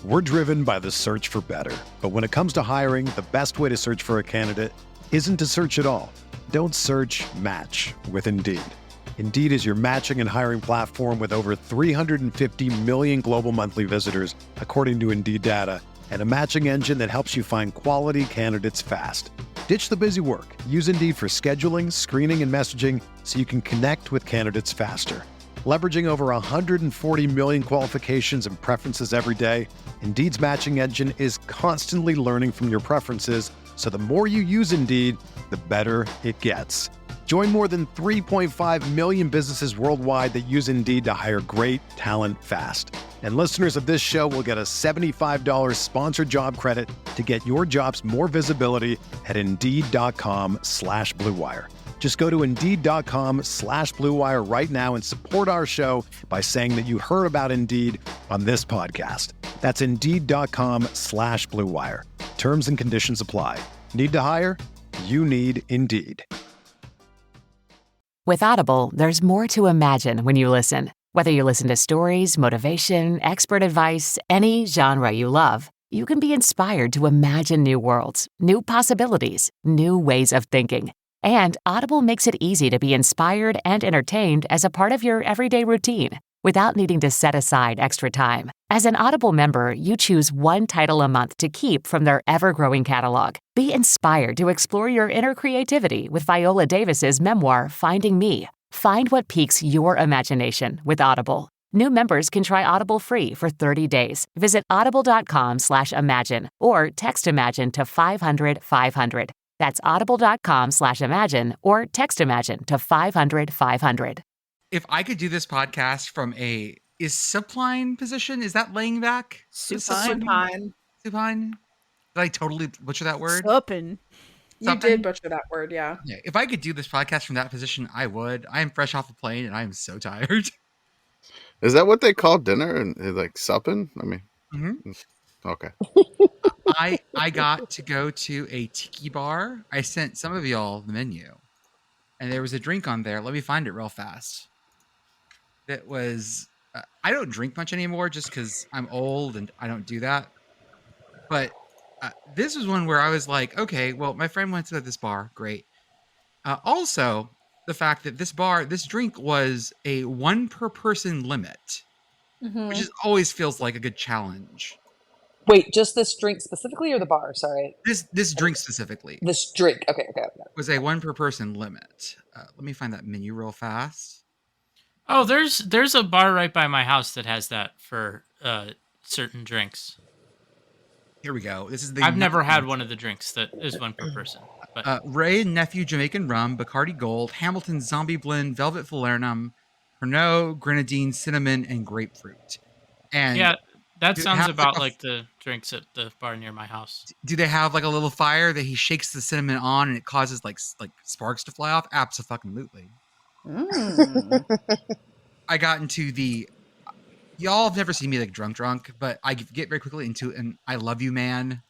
We're driven by the search for better. But when it comes to hiring, the best way to search for a candidate isn't to search at all. Don't search, match with Indeed. Indeed is your matching and hiring platform with over 350 million global monthly visitors, according to Indeed data, and a matching engine that helps you find quality candidates fast. Ditch the busy work. Use Indeed for scheduling, screening, and messaging so you can connect with candidates faster. Leveraging over 140 million qualifications and preferences every day, Indeed's matching engine is constantly learning from your preferences, so the more you use Indeed, the better it gets. Join more than 3.5 million businesses worldwide that use Indeed to hire great talent fast. And listeners of this show will get a $75 sponsored job credit to get your jobs more visibility at Indeed.com/Blue Wire. Just go to Indeed.com/Blue Wire right now and support our show by saying that you heard about Indeed on this podcast. That's Indeed.com/Blue Wire. Terms and conditions apply. Need to hire? You need Indeed. With Audible, there's more to imagine when you listen. Whether you listen to stories, motivation, expert advice, any genre you love, you can be inspired to imagine new worlds, new possibilities, new ways of thinking. And Audible makes it easy to be inspired and entertained as a part of your everyday routine without needing to set aside extra time. As an Audible member, you choose one title a month to keep from their ever-growing catalog. Be inspired to explore your inner creativity with Viola Davis's memoir, Finding Me. Find what piques your imagination with Audible. New members can try Audible free for 30 days. Visit audible.com/imagine or text IMAGINE to 500-500. That's audible.com/imagine or text IMAGINE to 500-500. If I could do this podcast from is supine position, is that laying back? Supine. Supine? Did I totally butcher that word? Supine. You did butcher that word, yeah. Yeah. If I could do this podcast from that position, I would. I am fresh off a plane and I am so tired. Is that what they call dinner? And like supping? I mean, Okay. I got to go to a tiki bar. I sent some of y'all the menu, and there was a drink on there. Let me find it real fast. That was I don't drink much anymore just because I'm old and I don't do that. But this was one where I was like, okay, well, my friend went to this bar. Great. Also, the fact that this drink was a 1 per person limit, which always feels like a good challenge. Wait, just this drink specifically or the bar? Sorry. This drink specifically. This drink. Okay. Was a 1 per person limit. Let me find that menu real fast. Oh, there's a bar right by my house that has that for certain drinks. Here we go. This is I've never had one of the drinks that is 1 per person. But Ray and Nephew Jamaican Rum, Bacardi Gold, Hamilton Zombie Blend, Velvet Falernum, Pernod, Grenadine, Cinnamon, and Grapefruit. And yeah, that sounds about like the drinks at the bar near my house. Do they have like a little fire that he shakes the cinnamon on and it causes like sparks to fly off? Abso-fucking-lutely. I got into y'all have never seen me like drunk, but I get very quickly into an I love you man.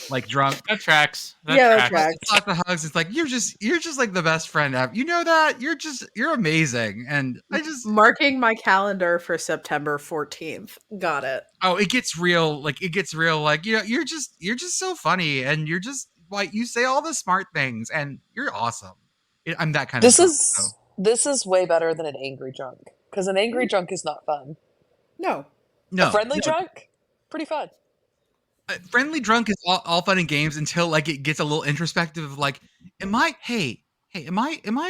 Like drunk. That tracks. That tracks. It's lots of hugs. It's like you're just like the best friend ever. You know that? You're amazing. And I just marking my calendar for September 14th. Got it. Oh, it gets real. Like you're just so funny, and you're just like you say all the smart things, and you're awesome. I'm that kind of. This is way better than an angry drunk, because an angry drunk is not fun. No. A friendly drunk, pretty fun. Friendly drunk is all fun and games until like it gets a little introspective of like, am I a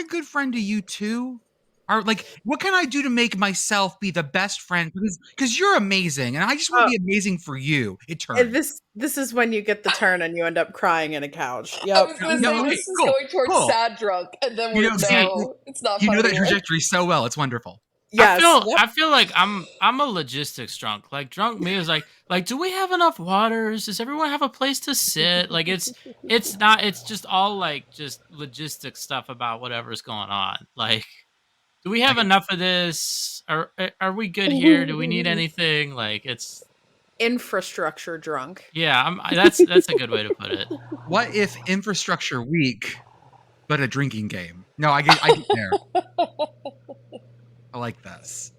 good friend to you too? Or like, what can I do to make myself be the best friend? Because you're amazing, and I just want to be amazing for you. It turns. And this is when you get the turn and you end up crying in a couch. Yep. I was going to say, this is going towards sad drunk, and then it's not. You know that trajectory so well. It's wonderful. Yes. I feel like I'm a logistics drunk. Like drunk me is like do we have enough waters? Does everyone have a place to sit? Like it's just all like just logistics stuff about whatever's going on. Like, do we have enough of this? Are we good here? Do we need anything? Like it's infrastructure drunk. Yeah, that's a good way to put it. What if infrastructure weak, but a drinking game? No, I get there. I like this.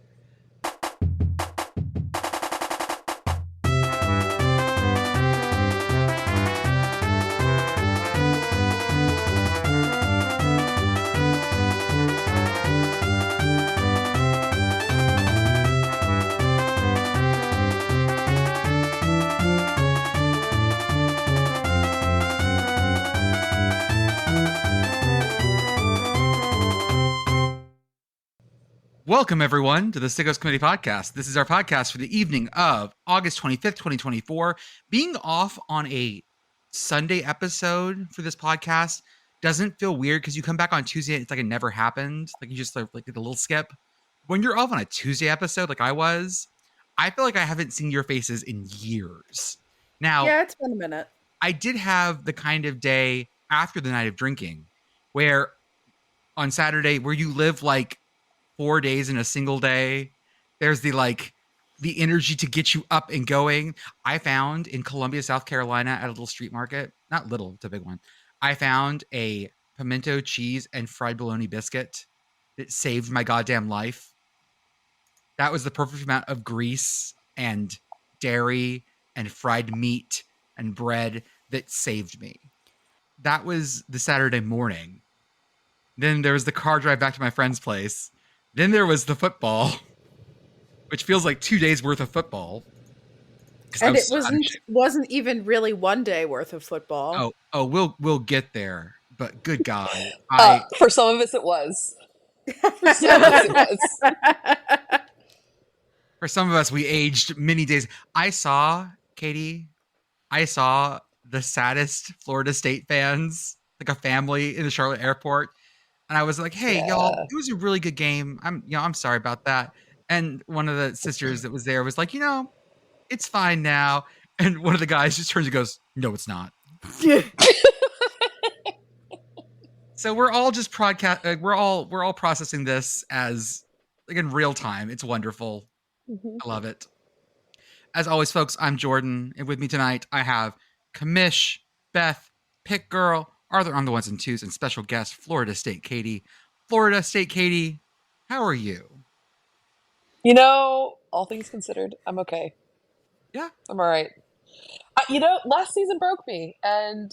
Welcome, everyone, to the Sickos Committee podcast. This is our podcast for the evening of August 25th, 2024. Being off on a Sunday episode for this podcast doesn't feel weird because you come back on Tuesday and it's like it never happened. Like you just like did a little skip. When you're off on a Tuesday episode like I was, I feel like I haven't seen your faces in years. Now, Yeah, it's been a minute. I did have the kind of day after the night of drinking where on Saturday, where you live like 4 days in a single day, there's the energy to get you up and going. I found in Columbia, South Carolina at a little street market, not little, it's a big one. I found a pimento cheese and fried bologna biscuit that saved my goddamn life. That was the perfect amount of grease and dairy and fried meat and bread that saved me. That was the Saturday morning. Then there was the car drive back to my friend's place. Then there was the football, which feels like 2 days worth of football. And it wasn't even really 1 day worth of football. Oh, we'll get there. But good God, for some of us it was. For some of us it was. For some of us, we aged many days. I saw Katie. I saw the saddest Florida State fans, like a family in the Charlotte airport. And I was like, hey, y'all, it was a really good game. I'm sorry about that. And one of the sisters that was there was like, it's fine now. And one of the guys just turns and goes, no, it's not. So we're all just we're all processing this as like in real time. It's wonderful. Mm-hmm. I love it. As always, folks, I'm Jordan. And with me tonight, I have Commish, Beth, Pitt Girl, Arthur on the ones and twos, and special guest, Florida State Katie. Florida State Katie, how are you? All things considered, I'm okay. Yeah. I'm all right. Last season broke me, and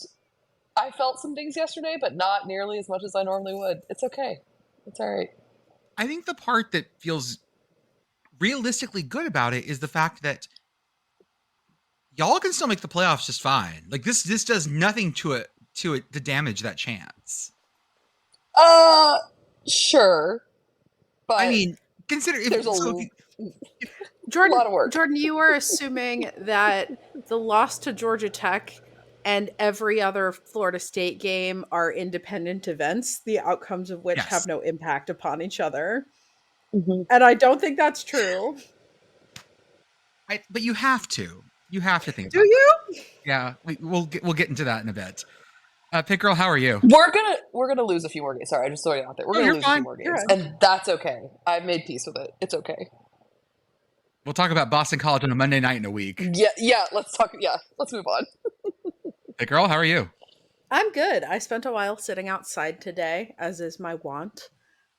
I felt some things yesterday, but not nearly as much as I normally would. It's okay. It's all right. I think the part that feels realistically good about it is the fact that y'all can still make the playoffs just fine. Like this does nothing to it to damage that chance. Sure. But I mean, consider if there's Jordan, a lot of work. Jordan, you are assuming that the loss to Georgia Tech and every other Florida State game are independent events, the outcomes of which have no impact upon each other. Mm-hmm. And I don't think that's true. But you have to. You have to think. Do you? Yeah, we'll get into that in a bit. Pitt Girl, how are you? We're gonna lose a few more games. Sorry, I just throwing it out there. We're gonna lose a few more games, and that's okay. I've made peace with it. It's okay. We'll talk about Boston College on a Monday night in a week. Yeah. Let's talk. Yeah, let's move on. Pitt Girl, how are you? I'm good. I spent a while sitting outside today, as is my wont.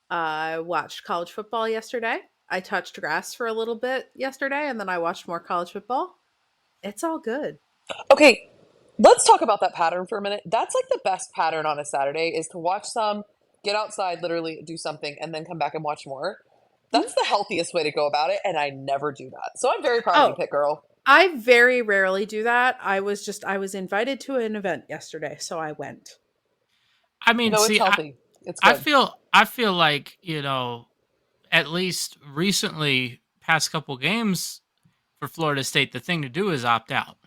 I watched college football yesterday. I touched grass for a little bit yesterday, and then I watched more college football. It's all good. Okay, let's talk about that pattern for a minute. That's like the best pattern on a Saturday is to watch some, get outside, literally do something, and then come back and watch more. That's the healthiest way to go about it, and I never do that. So I'm very proud of you, Pitt Girl. I very rarely do that. I was invited to an event yesterday, so I went. I mean, it's healthy. It's good. I feel like, at least recently, past couple games for Florida State, the thing to do is opt out.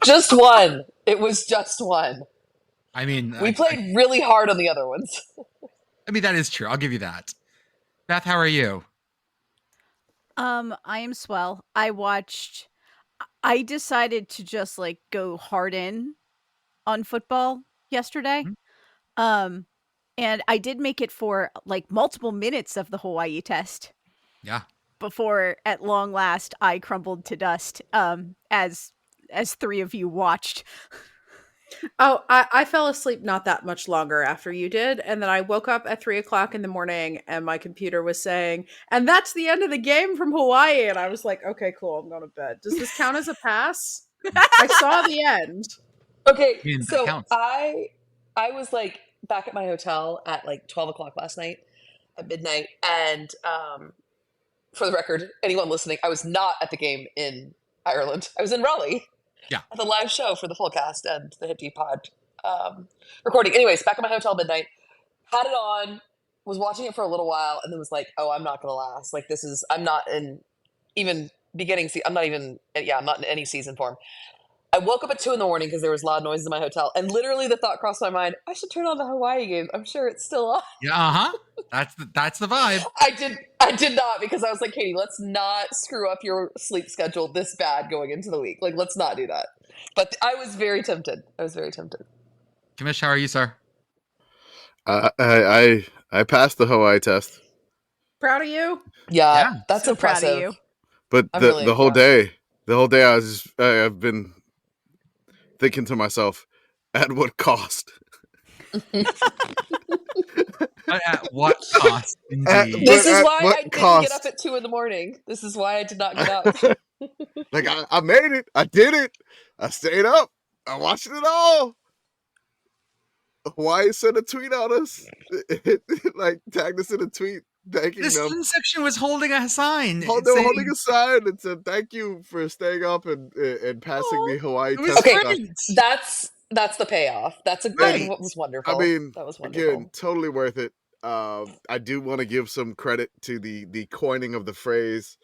Just one. It was just one. I mean, we played really hard on the other ones. I mean, that is true. I'll give you that. Beth, how are you? I am swell. I decided to just go hard in on football yesterday. Mm-hmm. And I did make it for multiple minutes of the Hawaii test. Yeah. Before at long last I crumbled to dust, as three of you watched. Oh, I fell asleep not that much longer after you did. And then I woke up at 3:00 in the morning and my computer was saying, and that's the end of the game from Hawaii. And I was like, okay, cool. I'm going to bed. Does this count as a pass? I saw the end. Okay. So I was back at my hotel at 12 o'clock last night at midnight. And, for the record, anyone listening, I was not at the game in Ireland. I was in Raleigh. Yeah. At the live show for the full cast and the Hit Pod recording. Anyways, back at my hotel midnight, had it on, was watching it for a little while and then was like, oh, I'm not going to last. Like, I'm not in even beginning. I'm not in any season form. I woke up at 2 a.m. because there was loud noises in my hotel, and literally the thought crossed my mind, I should turn on the Hawaii game. I'm sure it's still on. Yeah, that's the vibe. I did not, because I was like, Katie, let's not screw up your sleep schedule this bad going into the week. Like, let's not do that. But I was very tempted. Commish, how are you, sir? I passed the Hawaii test. Proud of you. Yeah, that's so impressive. Proud of you. But the whole day, I've been thinking to myself, at what cost? At what cost? Indeed. This is why I didn't get up at 2 a.m. This is why I did not get up. Like, I made it. I did it. I stayed up. I watched it all. Hawaii sent a tweet on us. Like, tagged us in a tweet thanking the them. student section was holding a sign. They were holding a sign and said, thank you for staying up and passing the Hawaii test. Okay, that's the payoff. That was wonderful. I mean, that was wonderful. Again, totally worth it. I do want to give some credit to the coining of the phrase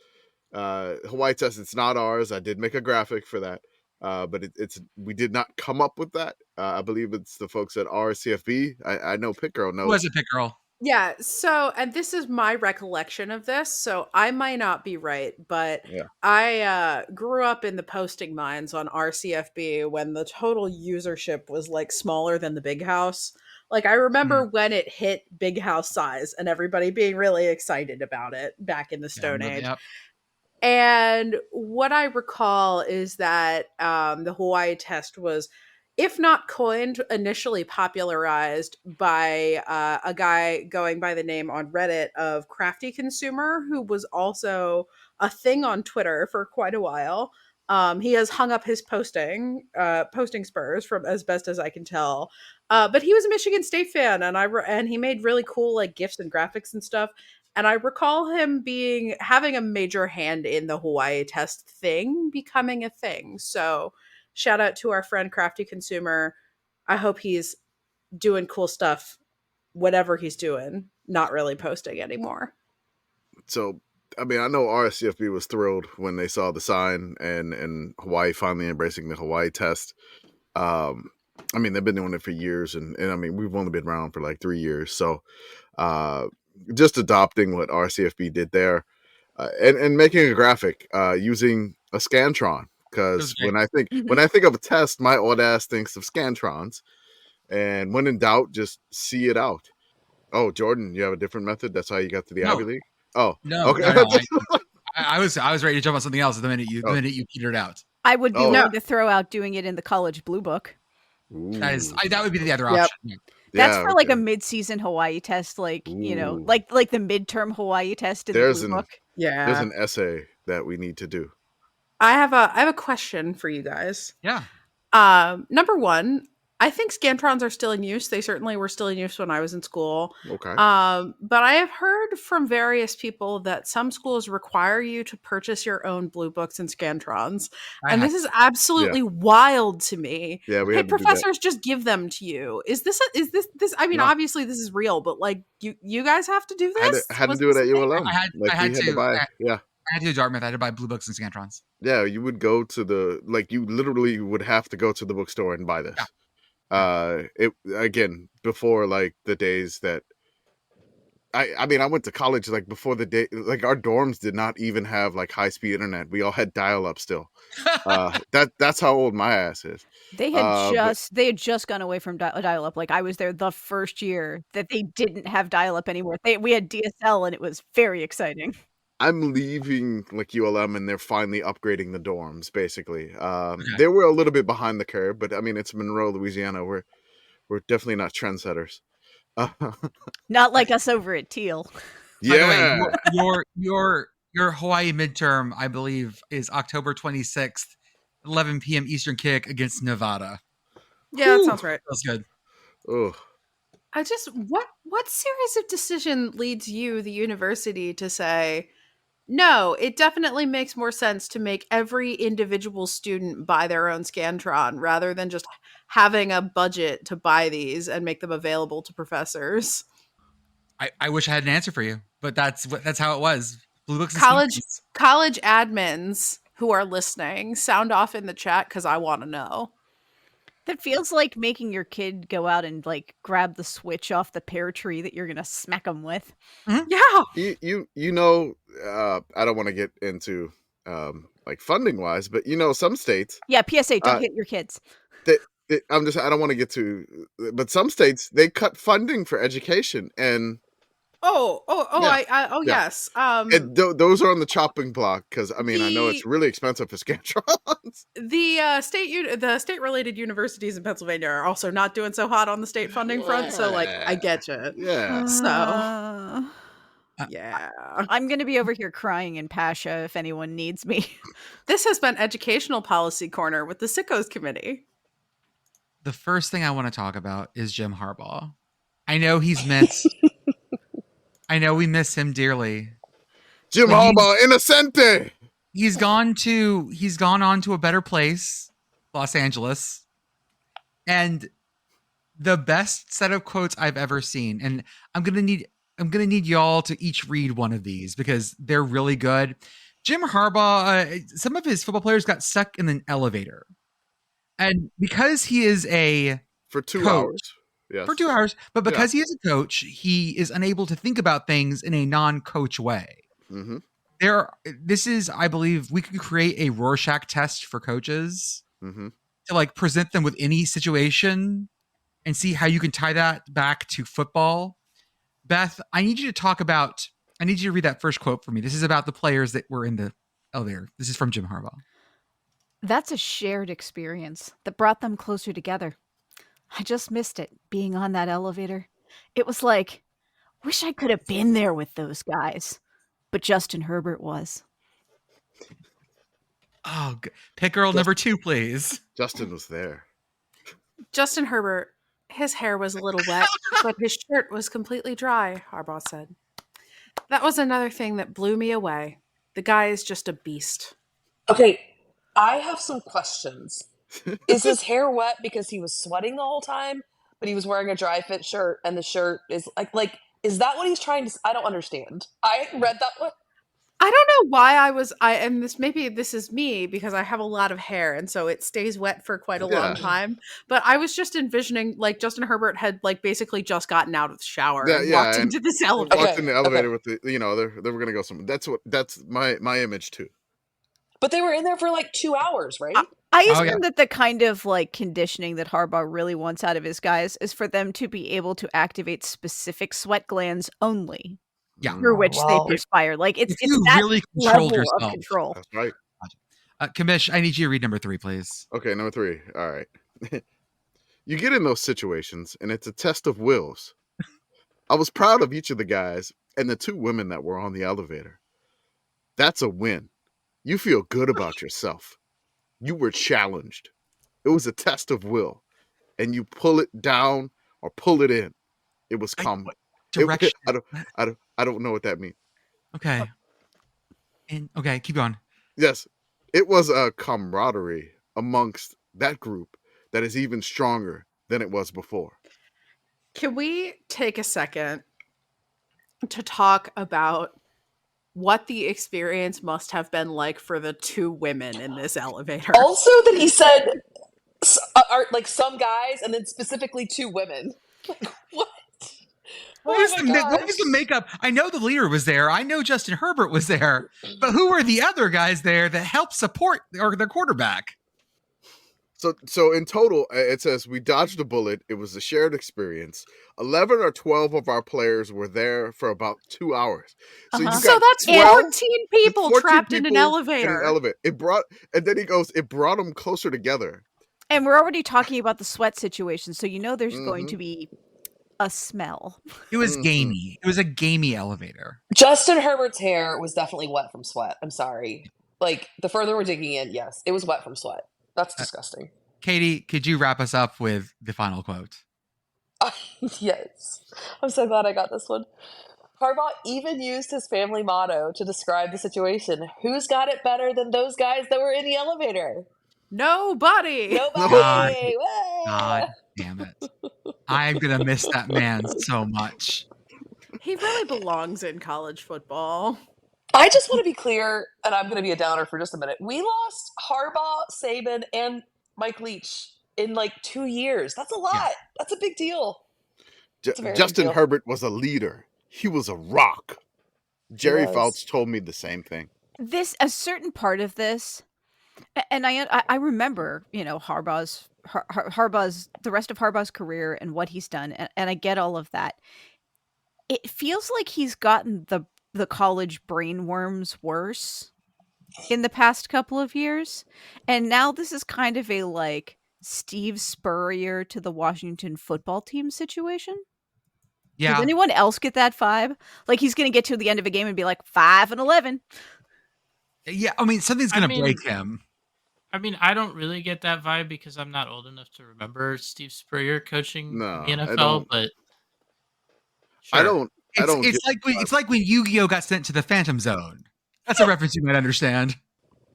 Hawaii test. It's not ours. I did make a graphic for that. But we did not come up with that. I believe it's the folks at RCFB. I know Pitt Girl knows. Who was it, Pitt Girl? Yeah. So, and this is my recollection of this. So I might not be right, but I grew up in the posting mines on RCFB when the total usership was like smaller than the Big House. Like, I remember when it hit Big House size and everybody being really excited about it back in the Stone Age. Yep. And what I recall is that the Hawaii test was, if not coined, initially popularized by a guy going by the name on Reddit of Crafty Consumer, who was also a thing on Twitter for quite a while. He has hung up his posting spurs, from as best as I can tell. But he was a Michigan State fan, and he made really cool like GIFs and graphics and stuff. And I recall him having a major hand in the Hawaii test thing becoming a thing. So shout out to our friend Crafty Consumer. I hope he's doing cool stuff, whatever he's doing, not really posting anymore. So, I mean, I know RSCFB was thrilled when they saw the sign and Hawaii finally embracing the Hawaii test. I mean, they've been doing it for years, and I mean, we've only been around for like 3 years. So, just adopting what RCFB did there, and making a graphic using a Scantron, because when I think of a test, my old ass thinks of Scantrons, and when in doubt, just see it out. Oh, Jordan, you have a different method? That's how you got to the Ivy League? Oh, no. Okay. No. I was ready to jump on something else the minute you petered out. I would be willing to throw out doing it in the College Blue Book. That would be the other option. That's for like a mid-season Hawaii test, like you know, like the midterm Hawaii test in the Blue Book. Yeah, there's an essay that we need to do. I have a question for you guys. Yeah. Number one, I think Scantrons are still in use. They certainly were still in use when I was in school. Okay. But I have heard from various people that some schools require you to purchase your own Blue Books and Scantrons. And this is absolutely wild to me. Yeah, hey, professors just give them to you. Is this I mean, obviously this is real, but like you guys have to do this? I had to do it at ULM. I had to buy. I had to do Dartmouth. I had to buy Blue Books and Scantrons. Yeah, you would go to you literally would have to go to the bookstore and buy this. Yeah. It again before like the days that I mean I went to college like before the day, like our dorms did not even have like high-speed internet. We all had dial-up still. That's how old my ass is. They had just gone away from dial-up. Like I was there the first year that they didn't have dial-up anymore. We had DSL and it was very exciting. I'm leaving like ULM and they're finally upgrading the dorms. Basically, they were a little bit behind the curve, but I mean it's Monroe, Louisiana. We're definitely not trendsetters. Not like us over at Teal. Yeah, your Hawaii midterm, I believe, is October 26th, 11 p.m. Eastern kick against Nevada. Yeah, that sounds right. That's good. Oh, I just what series of decision leads you, the university, to say, no, it definitely makes more sense to make every individual student buy their own Scantron rather than just having a budget to buy these and make them available to professors? I wish I had an answer for you, but that's how it was. Blue books and college admins who are listening, sound off in the chat because I want to know. That feels like making your kid go out and like grab the switch off the pear tree that you're gonna smack them with. Mm-hmm. Yeah, you know, I don't want to get into like funding wise, but you know, some states. Yeah, PSA, don't hit your kids. I don't want to get to, but some states they cut funding for education and. Yes. Those are on the chopping block because I mean I know it's really expensive for scantrons. The state-related universities in Pennsylvania are also not doing so hot on the state funding front. So like, I get you. Yeah. So. Yeah. I'm going to be over here crying in Pasha if anyone needs me. This has been Educational Policy Corner with the Sickos Committee. The first thing I want to talk about is Jim Harbaugh. I know he's missed. I know we miss him dearly. Jim Harbaugh, innocente. He's gone on to a better place, Los Angeles. And the best set of quotes I've ever seen. And I'm gonna need y'all to each read one of these because they're really good. Jim Harbaugh, some of his football players got stuck in an elevator. And because he is for 2 hours. Yes. For 2 hours, but because he is a coach, he is unable to think about things in a non-coach way. Mm-hmm. I believe, we could create a Rorschach test for coaches to like present them with any situation and see how you can tie that back to football. Beth, I need you to read that first quote for me. This is about the players that were in the elevator. This is from Jim Harbaugh. That's a shared experience that brought them closer together. I just missed it, being on that elevator. It was like, wish I could have been there with those guys. But Justin Herbert was. Oh, Pitt Girl number 2, please. Justin was there. Justin Herbert, his hair was a little wet, but his shirt was completely dry, Harbaugh said. That was another thing that blew me away. The guy is just a beast. Okay, I have some questions. Is his hair wet because he was sweating the whole time, but he was wearing a dry fit shirt and the shirt is like, is that what he's trying to, I don't understand. I read that one. I don't know why this is me because I have a lot of hair and so it stays wet for quite a long time. But I was just envisioning like Justin Herbert had like basically just gotten out of the shower and walked into this elevator. Walked in the elevator with the, they were going to go somewhere. That's my image too. But they were in there for like 2 hours, right? I assume that the kind of like conditioning that Harbaugh really wants out of his guys is for them to be able to activate specific sweat glands only. Yeah. Through which they perspire. Like it's that really controlled level of control. That's right. Commish, I need you to read number 3, please. Okay, number 3. All right. You get in those situations and it's a test of wills. I was proud of each of the guys and the 2 women that were on the elevator. That's a win. You feel good about yourself. You were challenged. It was a test of will. And you pull it down or pull it in. It was common. Direction. I don't know what that means. Okay. Okay, keep going. Yes. It was a camaraderie amongst that group that is even stronger than it was before. Can we take a second to talk about what the experience must have been like for the 2 women in this elevator? Also that he said like some guys and then specifically 2 women. Like, what? What was the makeup? I know the leader was there. I know Justin Herbert was there. But who were the other guys there that helped support their quarterback? So in total, it says we dodged a bullet. It was a shared experience. 11 or 12 of our players were there for about 2 hours. So, so that's 14 people trapped in an elevator. It brought them closer together. And we're already talking about the sweat situation, so there's going to be a smell. It was gamey. It was a gamey elevator. Justin Herbert's hair was definitely wet from sweat. I'm sorry. Like, the further we're digging in, yes, it was wet from sweat. That's disgusting. Katie, could you wrap us up with the final quote? Yes. I'm so glad I got this one. Harbaugh even used his family motto to describe the situation. Who's got it better than those guys that were in the elevator? Nobody. God damn it. I'm going to miss that man so much. He really belongs in college football. I just want to be clear, and I'm going to be a downer for just a minute. We lost Harbaugh, Saban, and Mike Leach in like 2 years. That's a lot. Yeah. That's a big deal. Justin Herbert was a leader. He was a rock. Jerry Fouts told me the same thing. A certain part of this, and I remember, Harbaugh's the rest of Harbaugh's career and what he's done, and I get all of that. It feels like he's gotten the college brainworms worse in the past couple of years, and now this is kind of a like Steve Spurrier to the Washington football team situation. Yeah. Does anyone else get that vibe? Like he's going to get to the end of a game and be like 5-11. Yeah, I mean something's going to break him. I mean, I don't really get that vibe because I'm not old enough to remember Steve Spurrier coaching the NFL. But sure. I don't. It's like when Yu-Gi-Oh got sent to the Phantom Zone. That's a reference you might understand.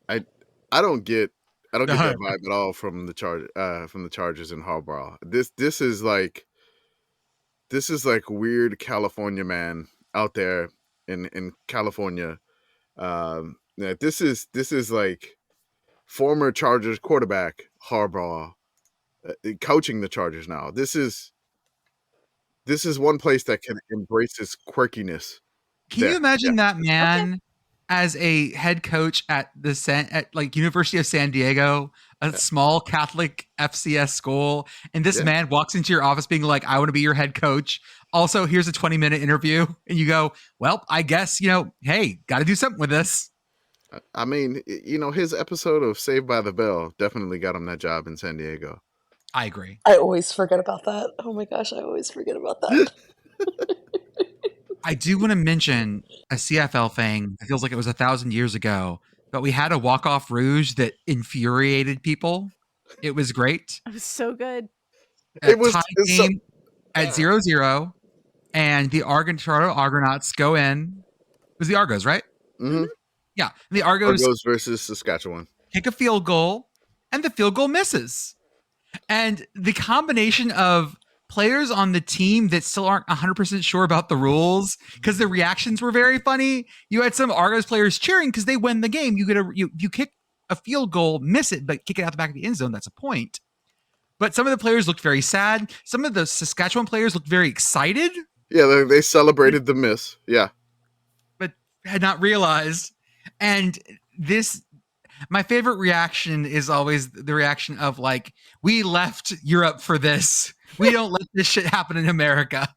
I don't get that vibe at all from the Chargers and Harbaugh. This is like weird California man out there in California. This is like former Chargers quarterback Harbaugh coaching the Chargers now. This is one place that can embrace his quirkiness. Can you imagine that man as a head coach at University of San Diego, a small Catholic FCS school, and this man walks into your office being like, "I want to be your head coach. Also, here's a 20-minute interview," and you go, "Well, I guess hey, got to do something with this." I mean, his episode of Saved by the Bell definitely got him that job in San Diego. I agree. I always forget about that. Oh my gosh, I always forget about that. I do want to mention a CFL thing. It feels like it was 1,000 years ago, but we had a walk-off rouge that infuriated people. It was great. It was so good. It was game at 0-0, and the Toronto Argonauts go in. It was the Argos, right? Mm-hmm. Yeah, the Argos versus Saskatchewan. Kick a field goal, and the field goal misses. And the combination of players on the team that still aren't 100% sure about the rules, because the reactions were very funny. You had some Argos players cheering because they win the game. You kick a field goal, miss it, but kick it out the back of the end zone. That's a point. But some of the players looked very sad. Some of the Saskatchewan players looked very excited. Yeah, they celebrated the miss. Yeah. But had not realized. And my favorite reaction is always the reaction of like, we left Europe for this. We don't let this shit happen in America.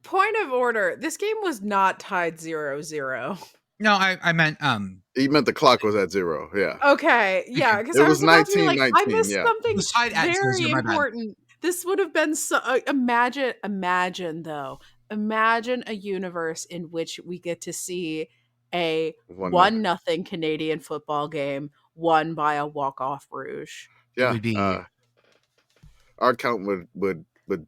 Point of order. This game was not tied 0-0. No, I meant he meant the clock was at 0. Yeah. Okay. Yeah, because it was 19-19. I missed something very important. This would have been imagine though. Imagine a universe in which we get to see a 1-0 Canadian football game won by a walk-off rouge. Yeah. Our count would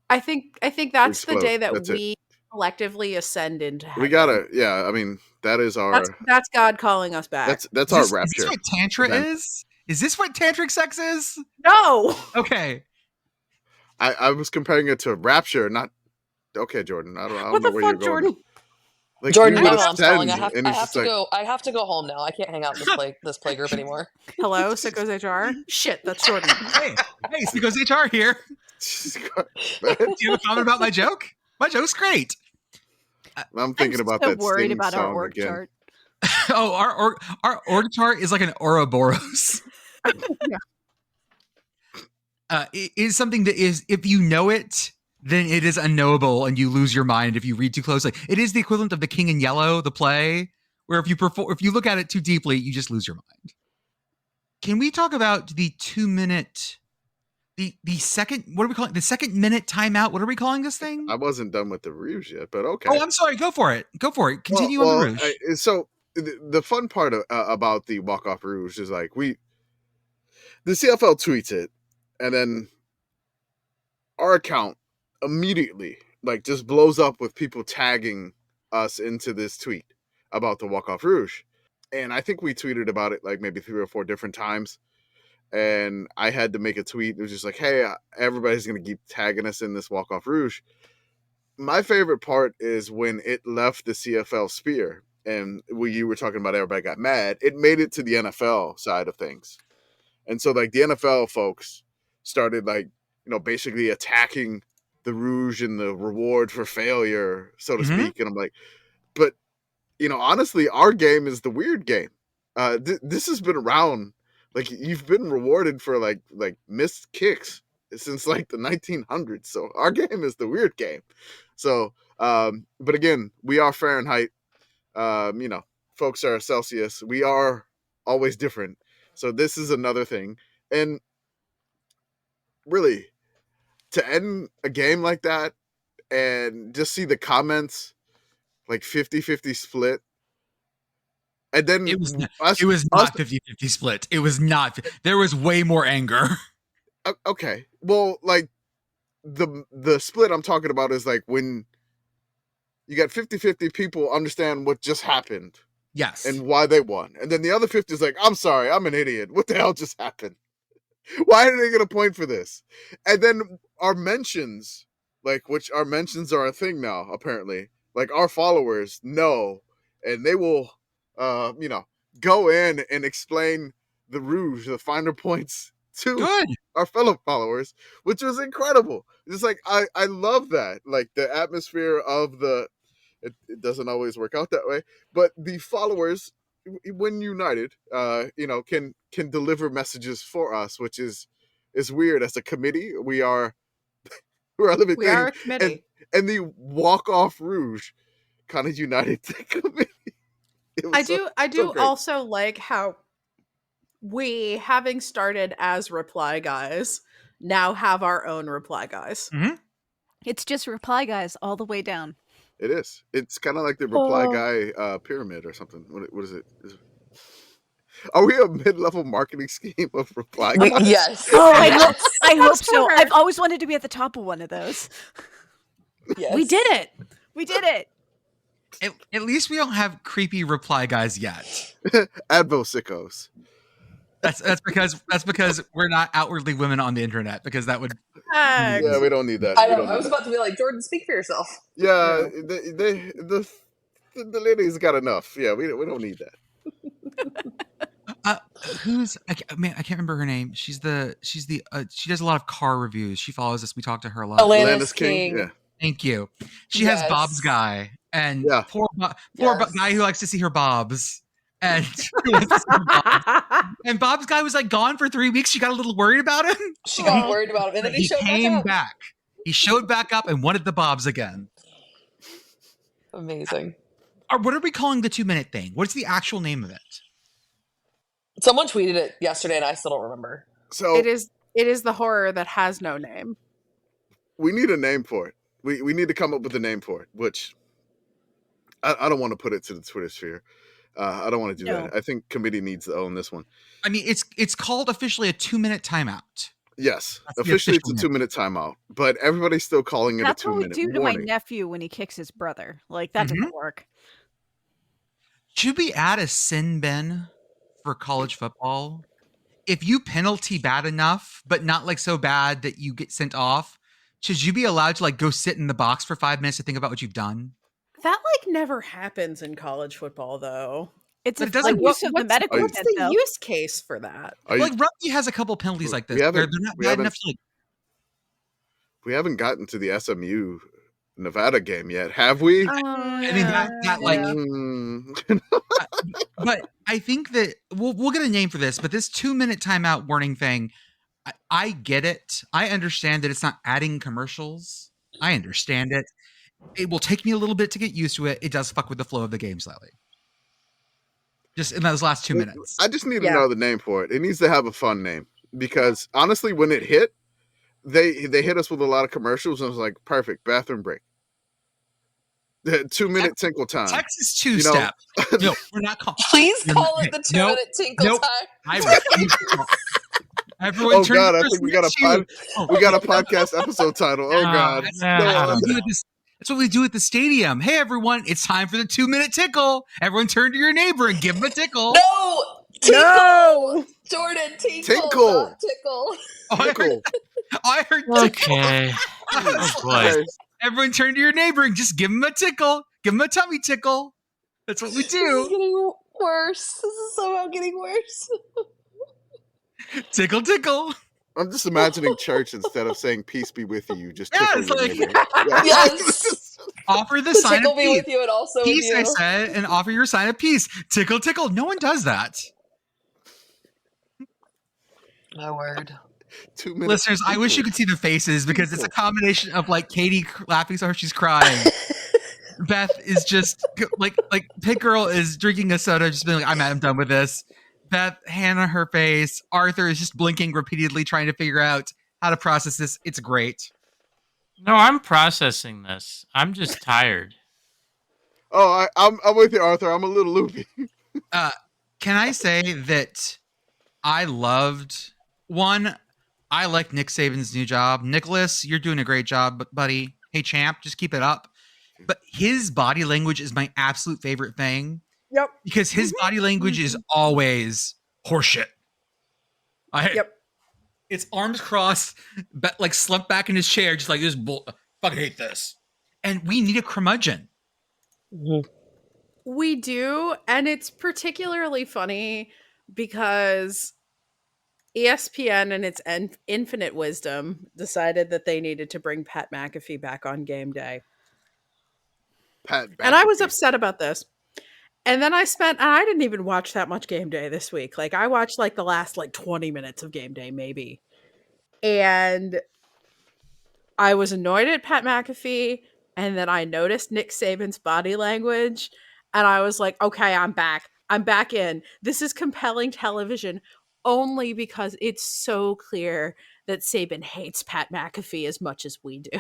I think that's explode. The day that we collectively ascend into heaven. We gotta, I mean, that is our that's God calling us back. That's our rapture. Is this what Tantra is? Is this what tantric sex is? No. Okay. I was comparing it to rapture, not okay, Jordan. I don't what know the where fuck, you're going. Jordan? Like, Jordan, I'm calling. I have to go. I have to go home now. I can't hang out in this play group anymore. Hello, Sickos HR. Shit, that's Jordan. Hey, Sickos HR here. Do you have a comment about my joke? My joke's great. I'm thinking about that. Worried about our org chart. Oh, our org chart is like an Ouroboros. It is something that is, if you know it, then it is unknowable and you lose your mind if you read too closely. It is the equivalent of The King in Yellow, the play, where if you look at it too deeply, you just lose your mind. Can we talk about the 2-minute, the second, what are we calling it? The second minute timeout? What are we calling this thing? I wasn't done with the Rouge yet, but okay. Oh, I'm sorry. Go for it. Continue on the Rouge. So the fun part about the walk-off Rouge is like the CFL tweets it, and then our account immediately just blows up with people tagging us into this tweet about the walk-off Rouge. And I think we tweeted about it like maybe 3 or 4 different times. And I had to make a tweet. It was just like, hey, everybody's going to keep tagging us in this walk-off Rouge. my favorite part is when it left the CFL sphere, and when you were talking about everybody got mad, it made it to the NFL side of things. And so like the NFL folks started like, basically attacking the Rouge and the reward for failure, so to speak. And I'm like, but honestly, our game is the weird game. This has been around. Like, you've been rewarded for like missed kicks since like the 1900s. So our game is the weird game. So, but again, we are Fahrenheit. Folks are Celsius. We are always different. So this is another thing. And really, to end a game like that and just see the comments like 50-50 split. And then it was not 50-50 split. It was not. There was way more anger. Okay. Well, like the split I'm talking about is like when you got 50-50 people understand what just happened. Yes. And why they won. And then the other 50 is like, I'm sorry, I'm an idiot. What the hell just happened? Why are they going to point for this? And then our mentions, which our mentions are a thing now, apparently. Like, our followers know, and they will, go in and explain the Rouge, the finer points to our fellow followers, which was incredible. It's like, I love that. Like, the atmosphere of it doesn't always work out that way, but the followers, when united, can deliver messages for us, which is weird. As a committee, we're a living thing. We are a committee, and the Walkoff Rouge kind of united the committee. I do also like how we, having started as reply guys, now have our own reply guys. Mm-hmm. It's just reply guys all the way down. It is. It's kind of like the reply guy pyramid or something. What is it? Are we a mid-level marketing scheme of reply guys? Yes. Oh, I hope so. I've always wanted to be at the top of one of those. Yes. We did it. We did it. At least we don't have creepy reply guys yet. Advo sickos. That's because we're not outwardly women on the internet, because that would. Yeah, we don't need that. I was about to be like, Jordan, speak for yourself. Yeah, the ladies got enough. Yeah, we don't need that. I can't remember her name. She does a lot of car reviews. She follows us. We talk to her a lot. Alanis King. Yeah. Thank you. She has Bob's Guy, and poor guy who likes to see her bobs. And Bob's Guy was like gone for 3 weeks. She got a little worried about him. She got worried about him, and then he came back. He showed back up and wanted the bobs again. Amazing. What are we calling the 2-minute thing? What's the actual name of it? Someone tweeted it yesterday, and I still don't remember. So it is the horror that has no name. We need a name for it. We need to come up with a name for it, which I don't want to put it to the Twitter sphere. I don't want to do that. I think committee needs to own this one. I mean, it's called officially a 2-minute timeout. Yes, officially it's a 2-minute timeout, but everybody's still calling it a 2-minute warning. That's what we do to my nephew when he kicks his brother. Like, that doesn't work. Should we add a sin bin for college football? If you penalty bad enough, but not like so bad that you get sent off, should you be allowed to like go sit in the box for 5 minutes to think about what you've done? That like never happens in college football, though. It's a use of the medical. What's the use case for that? Like rugby has a couple penalties like this. They're not bad enough to like. We haven't gotten to the SMU Nevada game yet, have we? I mean, that like. But I think that we'll get a name for this. But this 2-minute timeout warning thing, I get it. I understand that it's not adding commercials. I understand it. It will take me a little bit to get used to it. It does fuck with the flow of the game slightly. Just in those last 2 minutes. I just need to know the name for it. It needs to have a fun name. Because honestly, when it hit, they hit us with a lot of commercials, and I was like, perfect, bathroom break. The 2-minute tinkle time. Texas two-step. No, we're not calling. Please call it the 2-minute tinkle time. Everyone God, I think we got a podcast episode title. Oh God. That's what we do at the stadium. Hey everyone, it's time for the 2-minute tickle. Everyone turn to your neighbor and give him a tickle. No! Tinkle! No! Jordan, tinkle. Not tickle. I heard okay. Oh boy. Everyone turn to your neighbor and just give him a tickle. Give him a tummy tickle. That's what we do. This is getting worse. This is somehow getting worse. Tickle, tickle. I'm just imagining church instead of saying "peace be with you." Just Yeah, tickle it's your like- neighbor. Yes. Offer the sign Tickle of me peace. with you and also Peace, with I you. said, and offer your sign of peace. Tickle, tickle. No one does that. My word. 2 minutes. Listeners, I wish you could see the faces because it's a combination of like Katie laughing so hard she's crying. Beth is just like Pitt Girl is drinking a soda, just being like, I'm done with this. Beth, hand on her face. Arthur is just blinking repeatedly, trying to figure out how to process this. It's great. No, I'm processing this. I'm just tired. Oh, I'm with you, Arthur. I'm a little loopy. Can I say that I loved one? I like Nick Saban's new job. Nicholas, you're doing a great job, buddy. Hey, champ, just keep it up. But his body language is my absolute favorite thing. Yep. Because his body language is always horseshit. Yep. It's arms crossed, but like slumped back in his chair, just like this. Fucking hate this. And we need a curmudgeon. We do, and it's particularly funny because ESPN and its infinite wisdom decided that they needed to bring Pat McAfee back on game day. And I was upset about this. And then I didn't even watch that much game day this week. Like I watched like the last like 20 minutes of game day maybe. And I was annoyed at Pat McAfee. And then I noticed Nick Saban's body language. And I was like, okay, I'm back. I'm back in. This is compelling television only because it's so clear that Saban hates Pat McAfee as much as we do.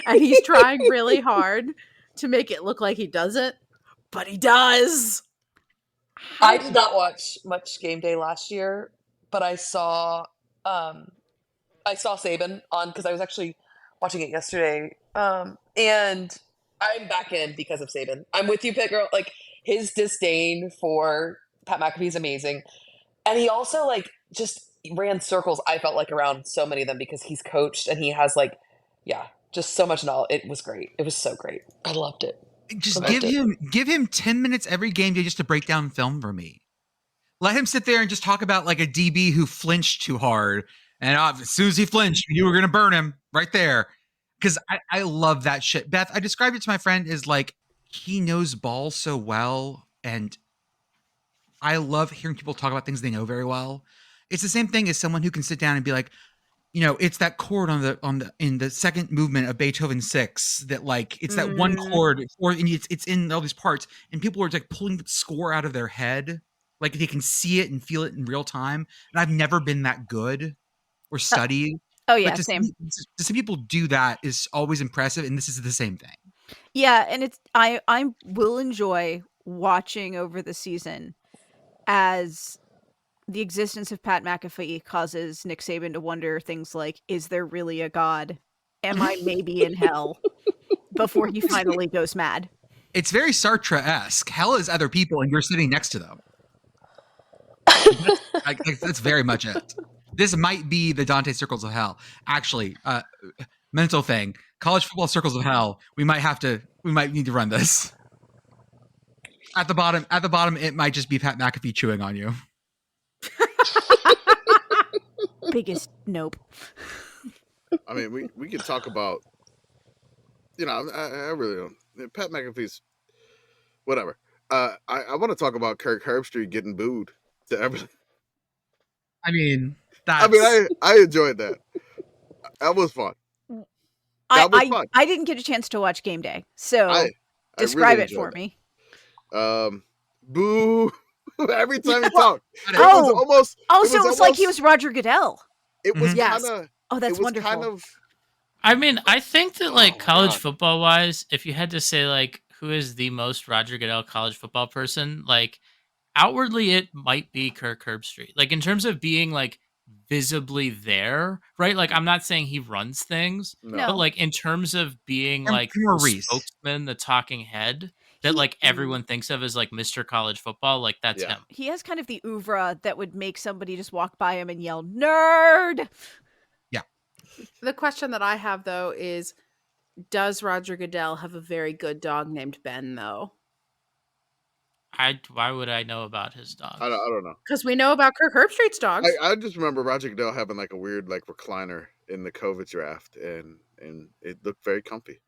And he's trying really hard to make it look like he doesn't, but he does. I did not watch much game day last year, but I saw Saban on because I was actually watching it yesterday. And I'm back in because of Saban. I'm with you, Pitt Girl. Like his disdain for Pat McAfee is amazing. And he also like just ran circles, I felt like, around so many of them because he's coached and he has like, just so much knowledge. It was great. It was so great. I loved it. Just give him 10 minutes every game day just to break down film for me. Let him sit there and just talk about like a DB who flinched too hard. And as soon as he flinched, you were going to burn him right there. Because I love that shit. Beth, I described it to my friend as like, he knows ball so well. And I love hearing people talk about things they know very well. It's the same thing as someone who can sit down and be like, you know, it's that chord in the second movement of Beethoven 6 that like it's that one chord and it's in all these parts and people are like pulling the score out of their head, like they can see it and feel it in real time. And I've never been that good or studied. Oh yeah, but same. To see people do that is always impressive, and this is the same thing. Yeah, and it's I will enjoy watching over the season as the existence of Pat McAfee causes Nick Saban to wonder things like, is there really a God? Am I maybe in hell? Before he finally goes mad. It's very Sartre-esque. Hell is other people and you're sitting next to them. That's very much it. This might be the Dante Circles of Hell. Actually, mental thing. College football circles of hell. We might need to run this. At the bottom, it might just be Pat McAfee chewing on you. Biggest nope. I mean, we could talk about, you know, I really don't. Pat McAfee's, whatever. I want to talk about Kirk Herbstreit getting booed to everything. I mean, I enjoyed that. That was fun. I didn't get a chance to watch game day, so describe it for me. Boo. Every time he talked. It was like he was Roger Goodell. It was kind of. Oh, that's wonderful. I mean, I think that like college football wise, if you had to say like who is the most Roger Goodell college football person, like outwardly it might be Kirk Herbstreit. Like in terms of being like visibly there, right? Like I'm not saying he runs things, but like in terms of being like the spokesman, the talking head that like everyone thinks of as like Mr. College Football, like that's him. He has kind of the oeuvre that would make somebody just walk by him and yell, "Nerd!" The question that I have though is, Does Roger Goodell have a very good dog named Ben, though? Why would I know about his dogs? I don't know. Because we know about Kirk Herbstreit's dogs. I just remember Roger Goodell having like a weird like recliner in the COVID draft, and it looked very comfy.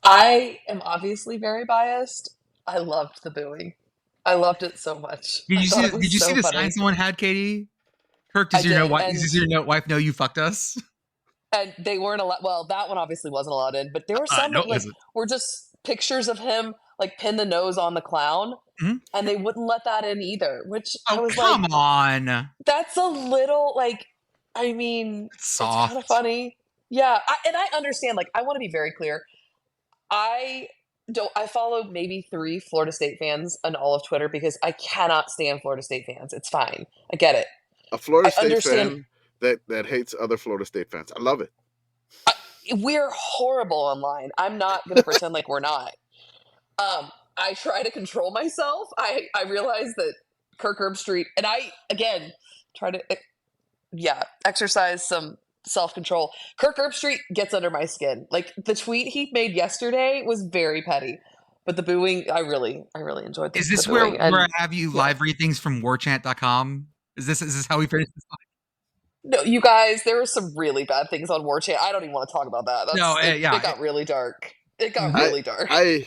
I am obviously very biased. I loved the booing. I loved it so much. Did you see so the funny. sign someone had, Katie? Kirk, does your wife know you fucked us? And they weren't allowed. Well, that one obviously wasn't allowed in, but there were some that were just pictures of him like pin the nose on the clown, and they wouldn't let that in either. Which I was come like, on, that's a little like. I mean, it's kind of funny. Yeah, and I understand. Like, I want to be very clear. I follow maybe 3 Florida State fans on all of Twitter because I cannot stand Florida State fans. It's fine. I get it. A Florida State fan that hates other Florida State fans. I love it. We're horrible online. I'm not going to pretend like we're not. I try to control myself. I realize that Kirk Herbstreit, and I, again, try to, exercise some self-control. Kirk Herbstreit gets under my skin. Like, the tweet he made yesterday was very petty, but the booing, I really enjoyed this. Is this where I have you live read things from warchant.com? Is this how we finish this? No, you guys, there were some really bad things on Warchant. I don't even want to talk about that. It got really dark. It got really dark. I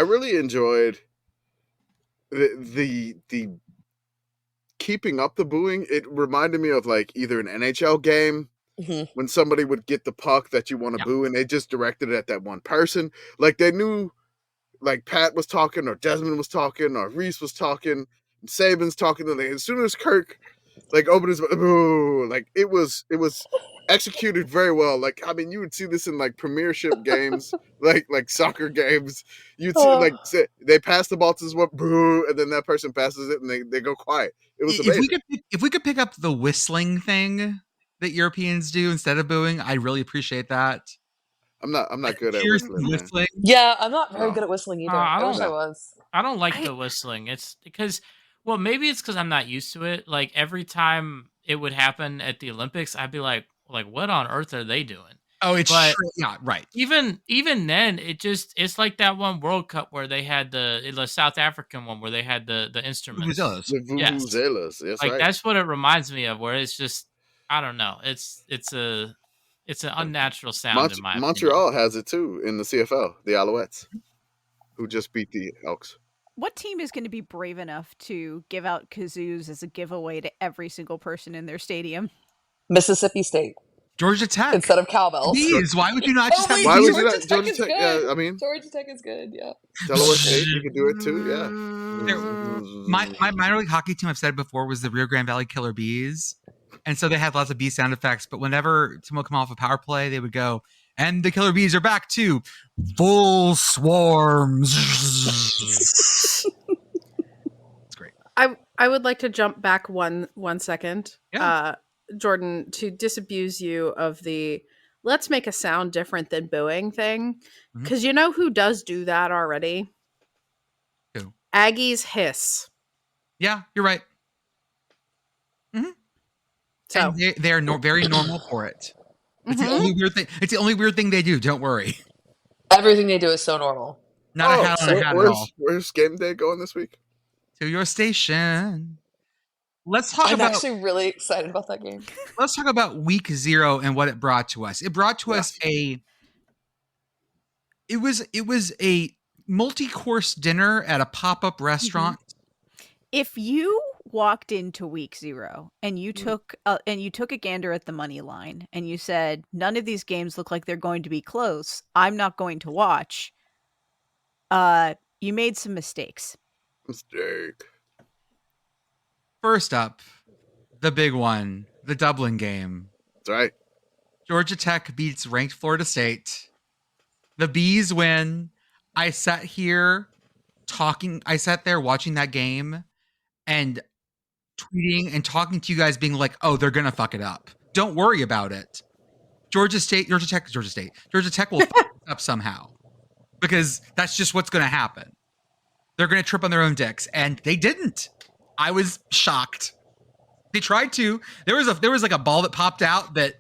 really enjoyed the keeping up the booing. It reminded me of like either an NHL game when somebody would get the puck that you want to boo and they just directed it at that one person. Like they knew like Pat was talking or Desmond was talking or Reese was talking and Saban's talking. And as soon as Kirk like opened his boo, like it was executed very well. Like, I mean, you would see this in like premiership games, like soccer games. You'd see like they pass the ball to this one, boo, and then that person passes it and they go quiet. It was amazing. If we could pick up the whistling thing that Europeans do instead of booing, I really appreciate that. I'm not good at whistling. Yeah, I'm not very good at whistling either. I wish I was. I don't like the whistling. It's because, well, maybe it's because I'm not used to it. Like every time it would happen at the Olympics, I'd be like, what on earth are they doing? Oh, it's true. Yeah, right. Even then, it's like that one World Cup where they had the South African one where they had the instruments. The vuvuzelas. Yes, like that's what it reminds me of. Where it's just, I don't know. It's an unnatural sound in my Montreal has it too in the CFL, the Alouettes, who just beat the Elks. What team is going to be brave enough to give out kazoos as a giveaway to every single person in their stadium? Mississippi State. Georgia Tech. Instead of cowbells. Bees. Why would you not just have Why would Georgia you not? Georgia Tech, yeah, I mean. Georgia Tech is good, yeah. Delaware State, you could do it too, yeah. My minor league hockey team, I've said before, was the Rio Grande Valley Killer Bees. And so they had lots of bee sound effects, but whenever someone would come off a power play, they would go, and the Killer Bees are back to full swarms. It's great. I would like to jump back one second. Yeah. Jordan, to disabuse you of the let's make a sound different than booing thing. Because you know who does do that already? Who? Aggies hiss. Yeah, you're right. So and they're very normal for it. It's the only weird thing. It's the only weird thing they do. Don't worry. Everything they do is so normal. Not a hat on a hat at all. Where's game day going this week? To your station. Let's talk I'm actually really excited about that game. Let's talk about week 0 and what it brought to us. It brought to us it was a multi-course dinner at a pop-up restaurant. If you walked into week 0 and you took a gander at the money line and you said, none of these games look like they're going to be close, I'm not going to watch, you made some mistakes. First up, the big one, the Dublin game. That's right. Georgia Tech beats ranked Florida State. The Bees win. I sat there watching that game and tweeting and talking to you guys being like, oh, they're going to fuck it up. Don't worry about it. Georgia Tech will fuck it up somehow because that's just what's going to happen. They're going to trip on their own dicks, and they didn't. I was shocked. They tried to. There was like a ball that popped out that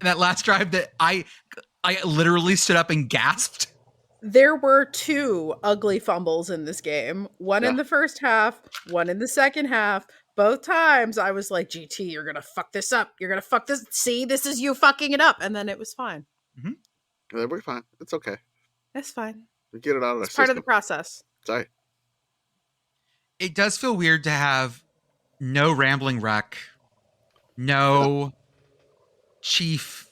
that last drive that I literally stood up and gasped. There were 2 ugly fumbles in this game. One in the first half, one in the second half. Both times I was like, GT, you're going to fuck this up. You're going to fuck this. See, this is you fucking it up. And then it was fine. Mm-hmm. We're fine. It's okay. That's fine. We get it out of our It's part system. of the process. Sorry. It does feel weird to have no rambling wreck, no chief.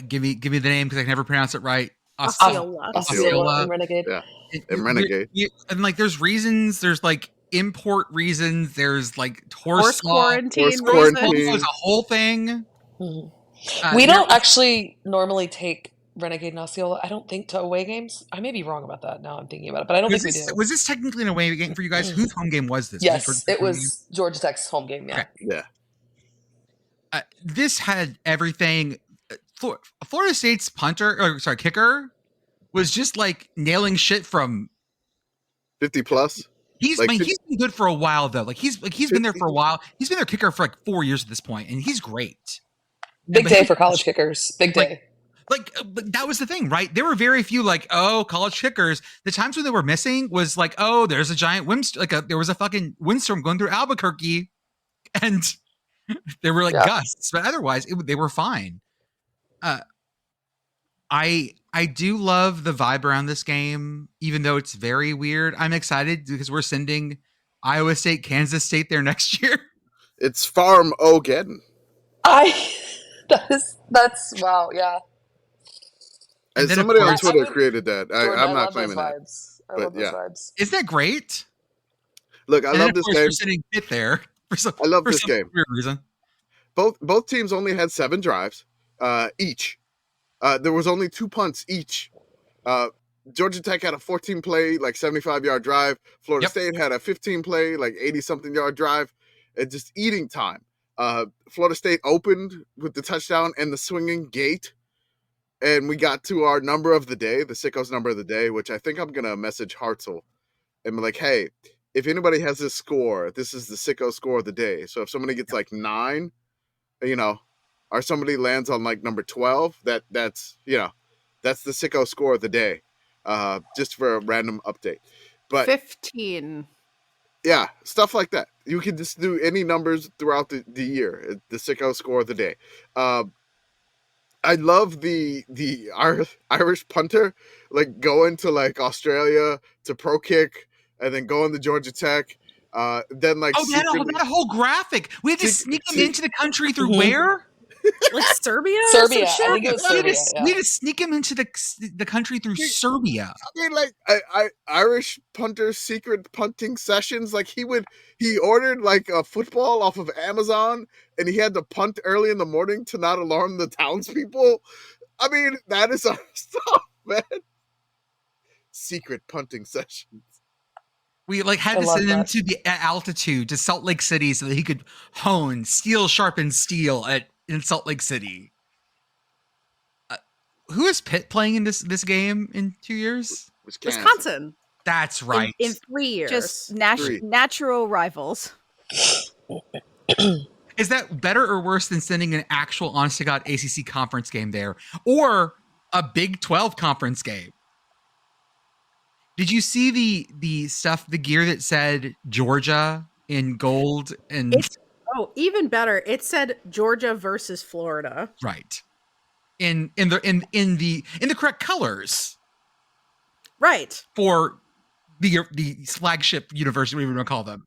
Give me the name because I can never pronounce it right. Osceola and Renegade. Yeah. And Renegade. And like, there's reasons. There's like import reasons. There's like horse quarantine. Horse quarantine. There's a whole thing. Mm-hmm. We don't actually normally take Renegade and Osceola, I don't think, to away games. I may be wrong about that now I'm thinking about it, but I don't think we do. Was this technically an away game for you guys? Whose home game was this? Yes, it was Georgia Tech's home game, yeah. Okay. Yeah. This had everything. Florida State's kicker was just like nailing shit from 50 plus. He's been good for a while though. He's been there for a while. He's been their kicker for like 4 years at this point, and he's great. Big day for college kickers. Big day. But that was the thing, right? There were very few college kickers. The times when they were missing was like, oh, there's a giant windstorm. There was a fucking windstorm going through Albuquerque, and there were gusts. But otherwise, they were fine. I do love the vibe around this game, even though it's very weird. I'm excited because we're sending Iowa State, Kansas State there next year. It's Farm Ogeddon. That's wow, yeah. And somebody on Twitter created that. I'm not claiming that. I love those vibes. Isn't that great? Look, I love this game. We're sending Pitt there. I love this game. Weird reason. Both teams only had 7 drives each. There was only 2 punts each. Georgia Tech had a 14-play, 75-yard drive. Florida State had a 15-play, 80-something yard drive. And just eating time. Florida State opened with the touchdown and the swinging gate. And we got to our number of the day, the Sickos number of the day, which I think I'm going to message Hartzell and be like, hey, if anybody has this score, this is the Sickos score of the day. So if somebody gets 9, or somebody lands on number 12, that's the Sickos score of the day. Just for a random update. But 15. Yeah, stuff like that. You can just do any numbers throughout the year. The Sickos score of the day. I love the Irish punter going to Australia to pro kick and then going to Georgia Tech. Then that whole graphic. We had to sneak him into the country through where? Serbia? Serbia. I think it was Serbia. We had to sneak him into the country through Serbia. I mean, Irish punter secret punting sessions. He ordered a football off of Amazon, and he had to punt early in the morning to not alarm the townspeople. I mean, that is our stuff, man. Secret punting sessions. We had to send him to the altitude to Salt Lake City so that he could hone sharpened steel in Salt Lake City. Who is Pitt playing in this game in 2 years? Wisconsin. That's right. In 3 years. Just natural rivals. Is that better or worse than sending an actual honest-to-God ACC conference game there? Or a Big 12 conference game? Did you see the stuff, the gear that said Georgia in gold and... even better. It said Georgia versus Florida. Right. In the correct colors. Right. For the flagship university, whatever you want to call them.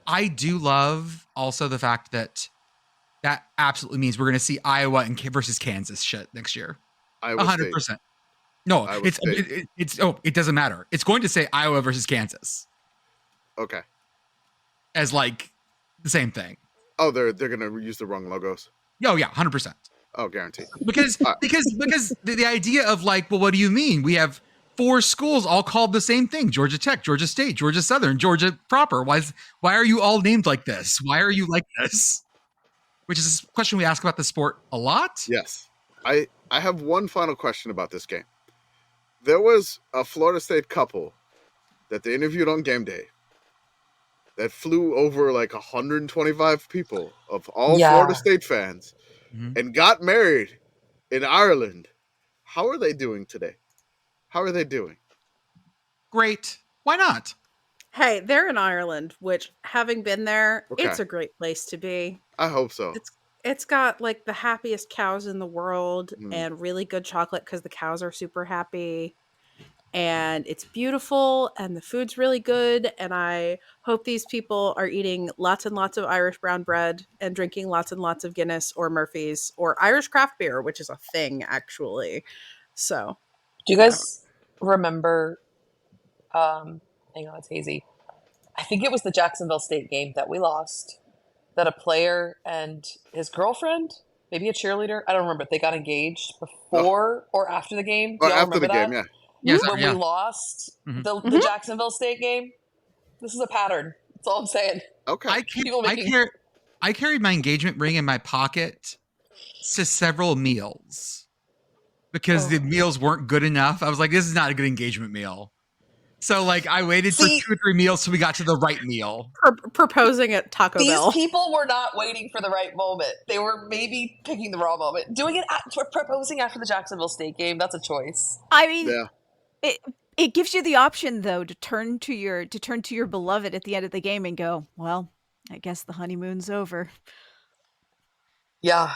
I do love also the fact that absolutely means we're going to see Iowa versus Kansas shit next year. 100%. No, it doesn't matter. It's going to say Iowa versus Kansas. Okay. As the same thing. Oh, they're gonna use the wrong logos. Oh yeah, 100%. Oh, guaranteed. Because the idea of well, what do you mean? We have 4 schools all called the same thing: Georgia Tech, Georgia State, Georgia Southern, Georgia proper. Why are you all named like this? Why are you like this? Which is a question we ask about the sport a lot. Yes. I have one final question about this game. There was a Florida State couple that they interviewed on Game Day that flew over like 125 people of all Florida State fans and got married in Ireland. How are they doing today? How are they doing? Great. Why not? Hey, they're in Ireland, which, having been there, it's a great place to be. I hope so. It's got like the happiest cows in the world and really good chocolate because the cows are super happy. And it's beautiful and the food's really good. And I hope these people are eating lots and lots of Irish brown bread and drinking lots and lots of Guinness or Murphy's or Irish craft beer, which is a thing, actually. So, do you guys remember? Hang on, it's hazy. I think it was the Jacksonville State game that we lost, that a player and his girlfriend, maybe a cheerleader, I don't remember, they got engaged before or after the game. Do y'all after the remember game, that? Yes, when we lost the Jacksonville State game. This is a pattern. That's all I'm saying. Okay. I carried my engagement ring in my pocket to several meals because the meals weren't good enough. I was like, this is not a good engagement meal. So, like, I waited for 2 or 3 meals till we got to the right meal. Proposing at Taco Bell. These people were not waiting for the right moment. They were maybe picking the wrong moment. Doing it proposing after the Jacksonville State game, that's a choice. I mean, it gives you the option, though, to turn to your beloved at the end of the game and go, well, I guess the honeymoon's over. Yeah.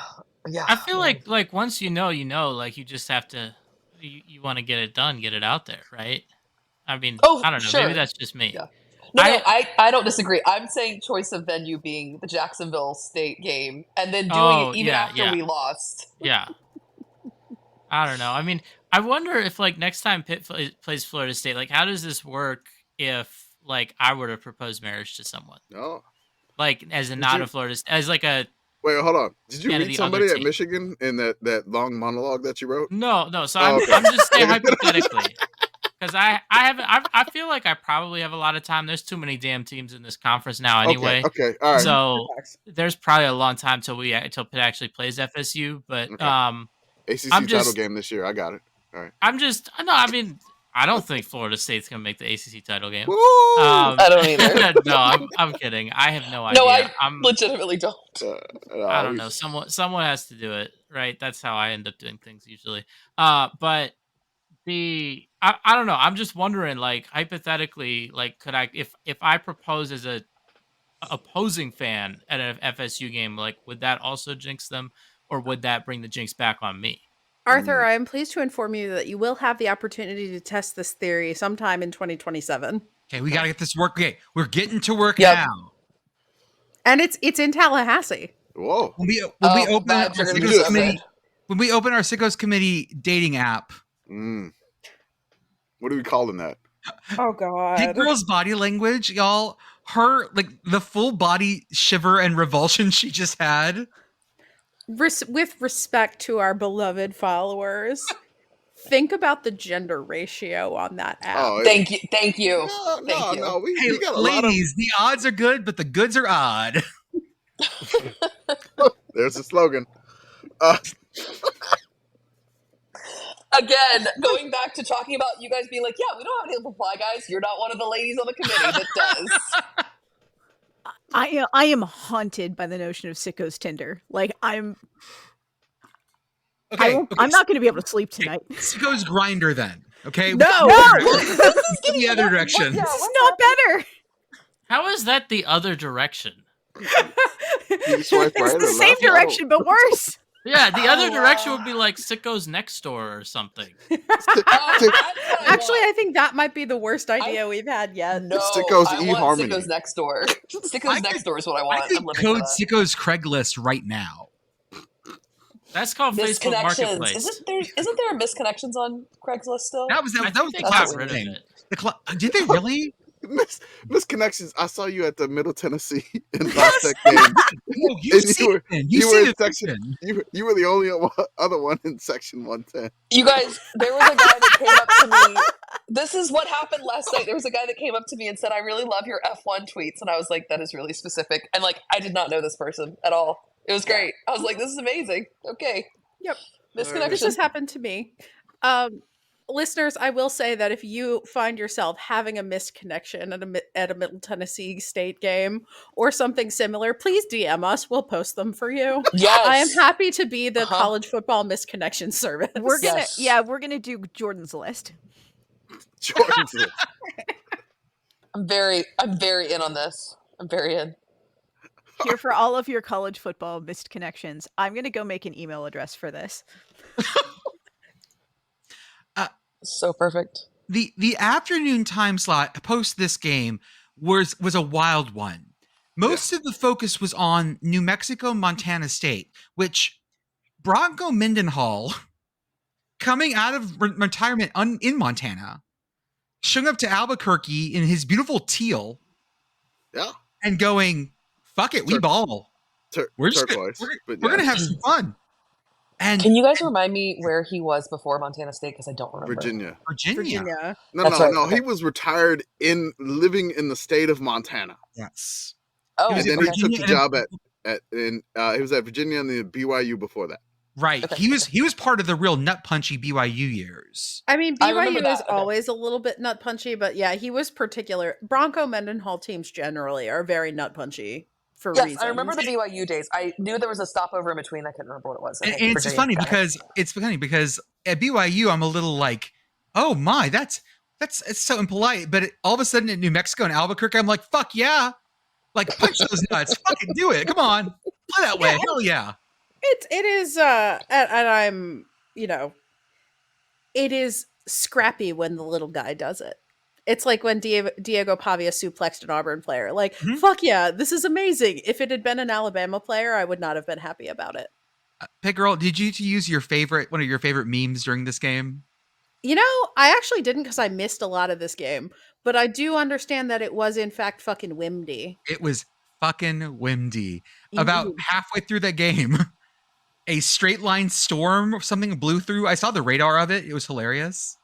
I feel like once you know, like you just have to, you want to get it done, get it out there, right? I mean, I don't know. Sure. Maybe that's just me. Yeah. No, I don't disagree. I'm saying choice of venue being the Jacksonville State game and then doing it even after we lost. Yeah. I don't know. I mean, I wonder if, like, next time Pitt plays Florida State, like, how does this work if, like, I were to propose marriage to someone? Oh. Like, as a not a Florida State, as like a... Wait, hold on. Did you meet somebody at Michigan in that long monologue that you wrote? No. So I'm just saying hypothetically. Because I feel like I probably have a lot of time. There's too many damn teams in this conference now anyway. Okay. All right. So there's probably a long time till Pitt actually plays FSU. But ACC title game this year. I got it. All right. I don't think Florida State's gonna make the ACC title game. I don't either. No, I'm kidding. I have no idea. No, I legitimately don't. I don't know. Someone has to do it, right? That's how I end up doing things usually. But I don't know. I'm just wondering, like, hypothetically, like, could I, if I propose as a opposing fan at an FSU game, like, would that also jinx them, or would that bring the jinx back on me? Arthur, I am pleased to inform you that you will have the opportunity to test this theory sometime in 2027. Okay, we got to get this work. Okay, we're getting to work now. And it's in Tallahassee. Whoa. When we open our Sickos Committee dating app. What are we calling that? Oh, God. Pitt Girl's body language, y'all. Her, like, the full body shiver and revulsion she just had. With respect to our beloved followers, think about the gender ratio on that app. Oh, thank you. Thank you. No. We got a ladies, the odds are good, but the goods are odd. There's a slogan. Again, going back to talking about you guys being like, yeah, we don't have any reply guys. You're not one of the ladies on the committee that does. I am haunted by the notion of Sickos Tinder. Like, I'm not going to be able to sleep tonight. Sickos Grinder then. Okay. No. This is the other direction. It's not better. How is that the other direction? It's the same direction, but worse. Yeah, the other direction would be like Sickos Next Door or something. Actually, I think that might be the worst idea we've had yet. No, Sickos I want Sickos Next Door. Sickos Next Door is what I want. I think code Sickos Craigslist right now. That's called Facebook Marketplace. Isn't there a misconnections on Craigslist still? That was the got rid of it. Did they really? Misconnections. I saw you at the Middle Tennessee and Tech game. No, you were the only other one in section 110. You guys, there was a guy that came up to me. This is what happened last night. There was a guy that came up to me and said, "I really love your F1 tweets," and I was like, "That is really specific." And like, I did not know this person at all. It was great. I was like, "This is amazing." Okay. Yep. Misconnection. This has happened to me. listeners, I will say that if you find yourself having a missed connection at a Middle Tennessee State game or something similar, please DM us. We'll post them for you. Yes. I am happy to be the college football misconnection service. We're gonna do Jordan's list. Jordan's list. I'm very in on this. I'm very in. Here for all of your college football missed connections. I'm gonna go make an email address for this. So perfect. The afternoon time slot post this game was a wild one. Most of the focus was on New Mexico, Montana State, which Bronco Mendenhall, coming out of retirement in Montana, showing up to Albuquerque in his beautiful teal, and going, "Fuck it, we ball. We're gonna have some fun." And can you guys remind me where he was before Montana State? Because I don't remember. Virginia. No. He was retired living in the state of Montana. Yes. Oh, and then he took the job he was at Virginia and the BYU before that. Right. Okay. He was part of the real nut punchy BYU years. I mean, BYU is always a little bit nut punchy, but yeah, he was particular. Bronco Mendenhall teams generally are very nut punchy. Reasons. I remember the BYU days. I knew there was a stopover in between. I couldn't remember what it was. And it's funny because at BYU I'm a little like, oh my, it's so impolite. But all of a sudden in New Mexico and Albuquerque, I'm like, fuck yeah, like punch those nuts, fucking do it, come on, play that way, hell yeah. It is, and I'm, it is scrappy when the little guy does it. It's like when Diego Pavia suplexed an Auburn player. Like, fuck yeah, this is amazing. If it had been an Alabama player, I would not have been happy about it. Pitt Girl, did you use one of your favorite memes during this game? I actually didn't because I missed a lot of this game. But I do understand that it was, in fact, fucking windy. It was fucking windy. About halfway through the game, a straight line storm or something blew through. I saw the radar of it. It was hilarious.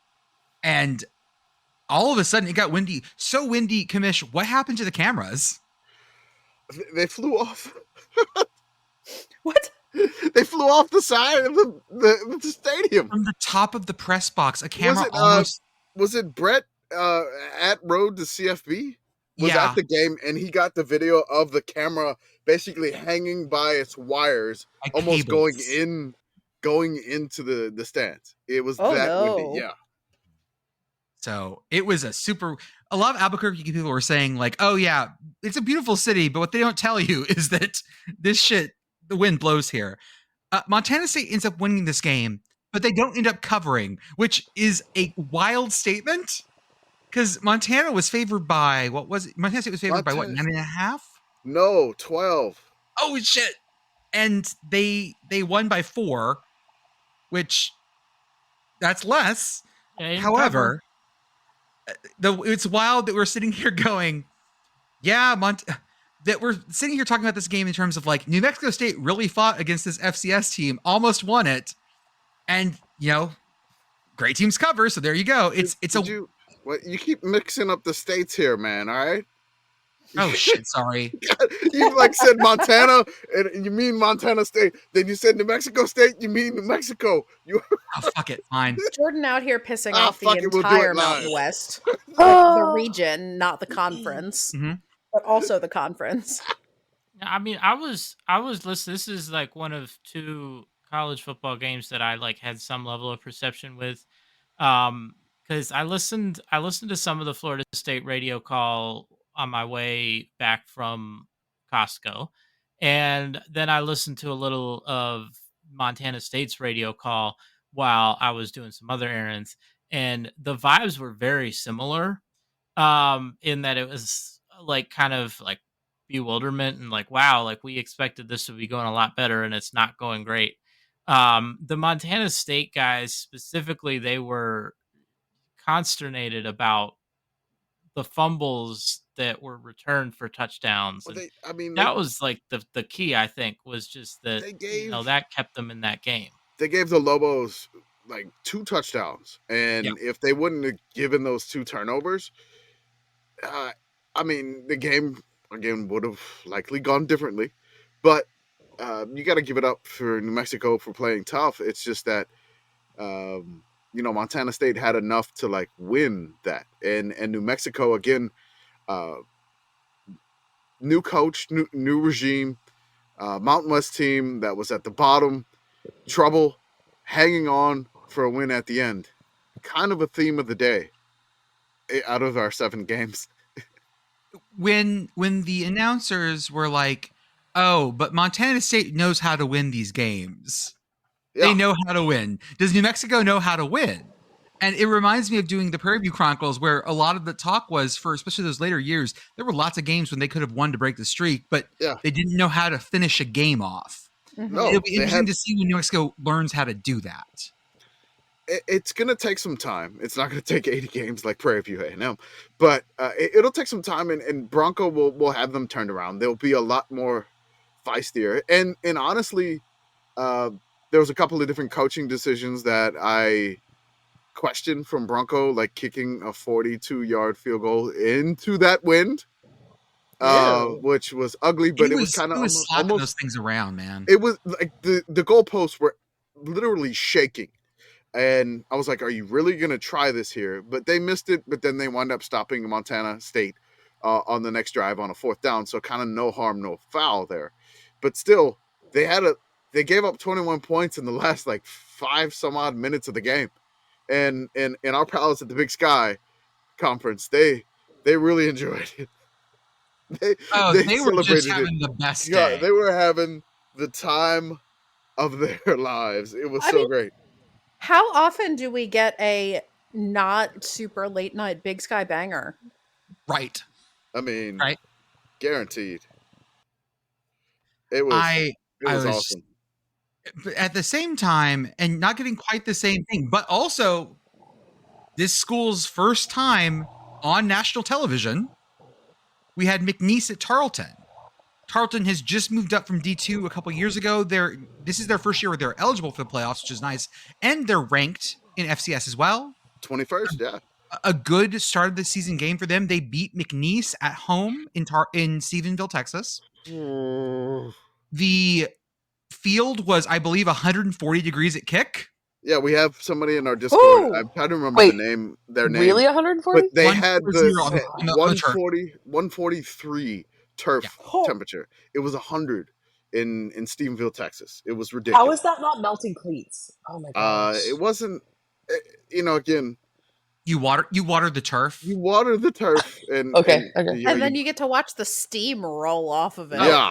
And all of a sudden, it got windy. So windy, Commish, what happened to the cameras? They flew off. What? They flew off the side of the stadium. From the top of the press box, a camera Was it Brett at Road to CFB? Was at the game, and he got the video of the camera basically hanging by its wires, like almost cables. going into the stands. It was windy, yeah. So it was a lot of Albuquerque people were saying like, oh yeah, it's a beautiful city, but what they don't tell you is that the wind blows here. Montana State ends up winning this game, but they don't end up covering, which is a wild statement because Montana was favored by, Montana State was favored by what, 9.5? No, 12. Oh shit. And they won by 4, which that's less. However, it's wild that we're sitting here going, that we're sitting here talking about this game in terms of like New Mexico State really fought against this FCS team, almost won it, and great teams cover. So there you go. You keep mixing up the states here, man. All right. Oh shit! Sorry. You said Montana, and you mean Montana State. Then you said New Mexico State. You mean New Mexico. Oh fuck it, fine. Jordan out here pissing off the entire Mountain West, the region, not the conference, but also the conference. I mean, I was listening. This is like one of 2 college football games that I had some level of perception with, because I listened to some of the Florida State radio call on my way back from Costco. And then I listened to a little of Montana State's radio call while I was doing some other errands. And the vibes were very similar, in that it was kind of bewilderment and wow, we expected this to be going a lot better and it's not going great. The Montana State guys specifically, they were consternated about the fumbles that were returned for touchdowns. That was the key, I think, was just that that kept them in that game. They gave the Lobos 2 touchdowns, and if they wouldn't have given those 2 turnovers, the game again would have likely gone differently. But you got to give it up for New Mexico for playing tough. It's just that Montana State had enough to like win that, and New Mexico again, new coach, new regime, Mountain West team that was at the bottom, trouble, hanging on for a win at the end. Kind of a theme of the day out of our 7 games. When the announcers were like, "Oh, but Montana State knows how to win these games. Yeah. They know how to win. Does New Mexico know how to win?" And it reminds me of doing the Prairie View Chronicles, where a lot of the talk was for, especially those later years, there were lots of games when they could have won to break the streak, but they didn't know how to finish a game off. No, it'll be interesting to see when New Mexico learns how to do that. It's going to take some time. It's not going to take 80 games like Prairie View A&M, but it'll take some time, and Bronco will have them turned around. They'll be a lot more feistier. And honestly, there was a couple of different coaching decisions that I questioned from Bronco, like kicking a 42-yard field goal into that wind, which was ugly, but it was kind of almost those things around, man. It was like the goalposts were literally shaking. And I was like, are you really going to try this here? But they missed it. But then they wound up stopping Montana State on the next drive on a 4th down. So kind of no harm, no foul there. But still, they gave up 21 points in the last like 5 some odd minutes of the game. And our pals at the Big Sky Conference, they really enjoyed it. They were just having the best day. Yeah, they were having the time of their lives. It was great. How often do we get a not super late night Big Sky banger? Right. I mean, guaranteed. It was awesome. But at the same time, and not getting quite the same thing, but also this school's first time on national television, we had MCNEESE at Tarleton. Tarleton has just moved up from D2 a couple years ago. This is their first year where they're eligible for the playoffs, which is nice. And they're ranked in FCS as well. 21st, yeah. A good start of the season game for them. They beat MCNEESE at home in Stephenville, Texas. The field was, I believe, 140 degrees at kick. Yeah, we have somebody in our Discord. I'm trying to remember their name. Really 140? But they had the 143 turf temperature. It was 100 in Stephenville, Texas. It was ridiculous. How is that not melting cleats? Oh my gosh. It wasn't, again. You water the turf. You water the turf, and and then you get to watch the steam roll off of it. Yeah,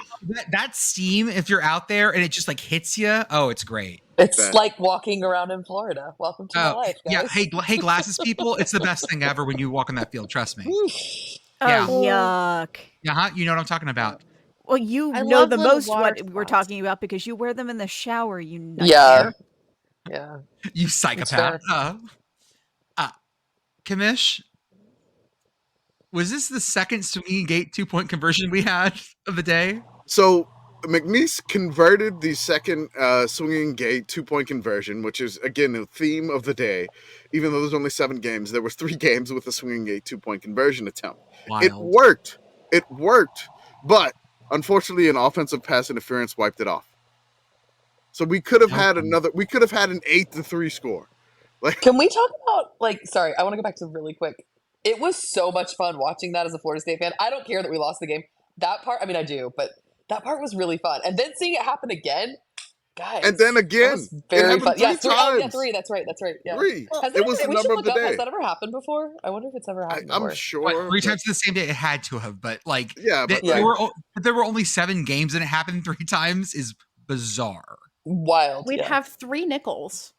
that steam. If you're out there and it just like hits you, it's great. It's like walking around in Florida. Welcome to my life, guys. Yeah. Hey, glasses people. It's the best thing ever when you walk on that field. Trust me. Yeah. Yuck. Yeah, you know what I'm talking about. Well, you know the most what we're talking about because you wear them in the shower. You nightmare. Yeah. You psychopath. Commish, was this the second swinging gate 2-point conversion we had of the day? So MCNEESE converted the second swinging gate 2-point conversion, which is, again, the theme of the day. Even though there's only 7 games, there was 3 games with a swinging gate 2-point conversion attempt. Wild. It worked. But unfortunately, an offensive pass interference wiped it off. So we could have had an 8-3 score. Can we talk about, sorry, I want to go back to really quick. It was so much fun watching that as a Florida State fan. I don't care that we lost the game. That part, I mean, I do, but that part was really fun. And then seeing it happen again, guys. And then again. Very fun. Yeah, 3. That's right. Yeah. 3. It was the number of the day. Has that ever happened before? I wonder if it's ever happened before. I'm sure. 3 times in the same day, it had to have, but there were only 7 games and it happened 3 times is bizarre. Wild. We'd have 3 nickels.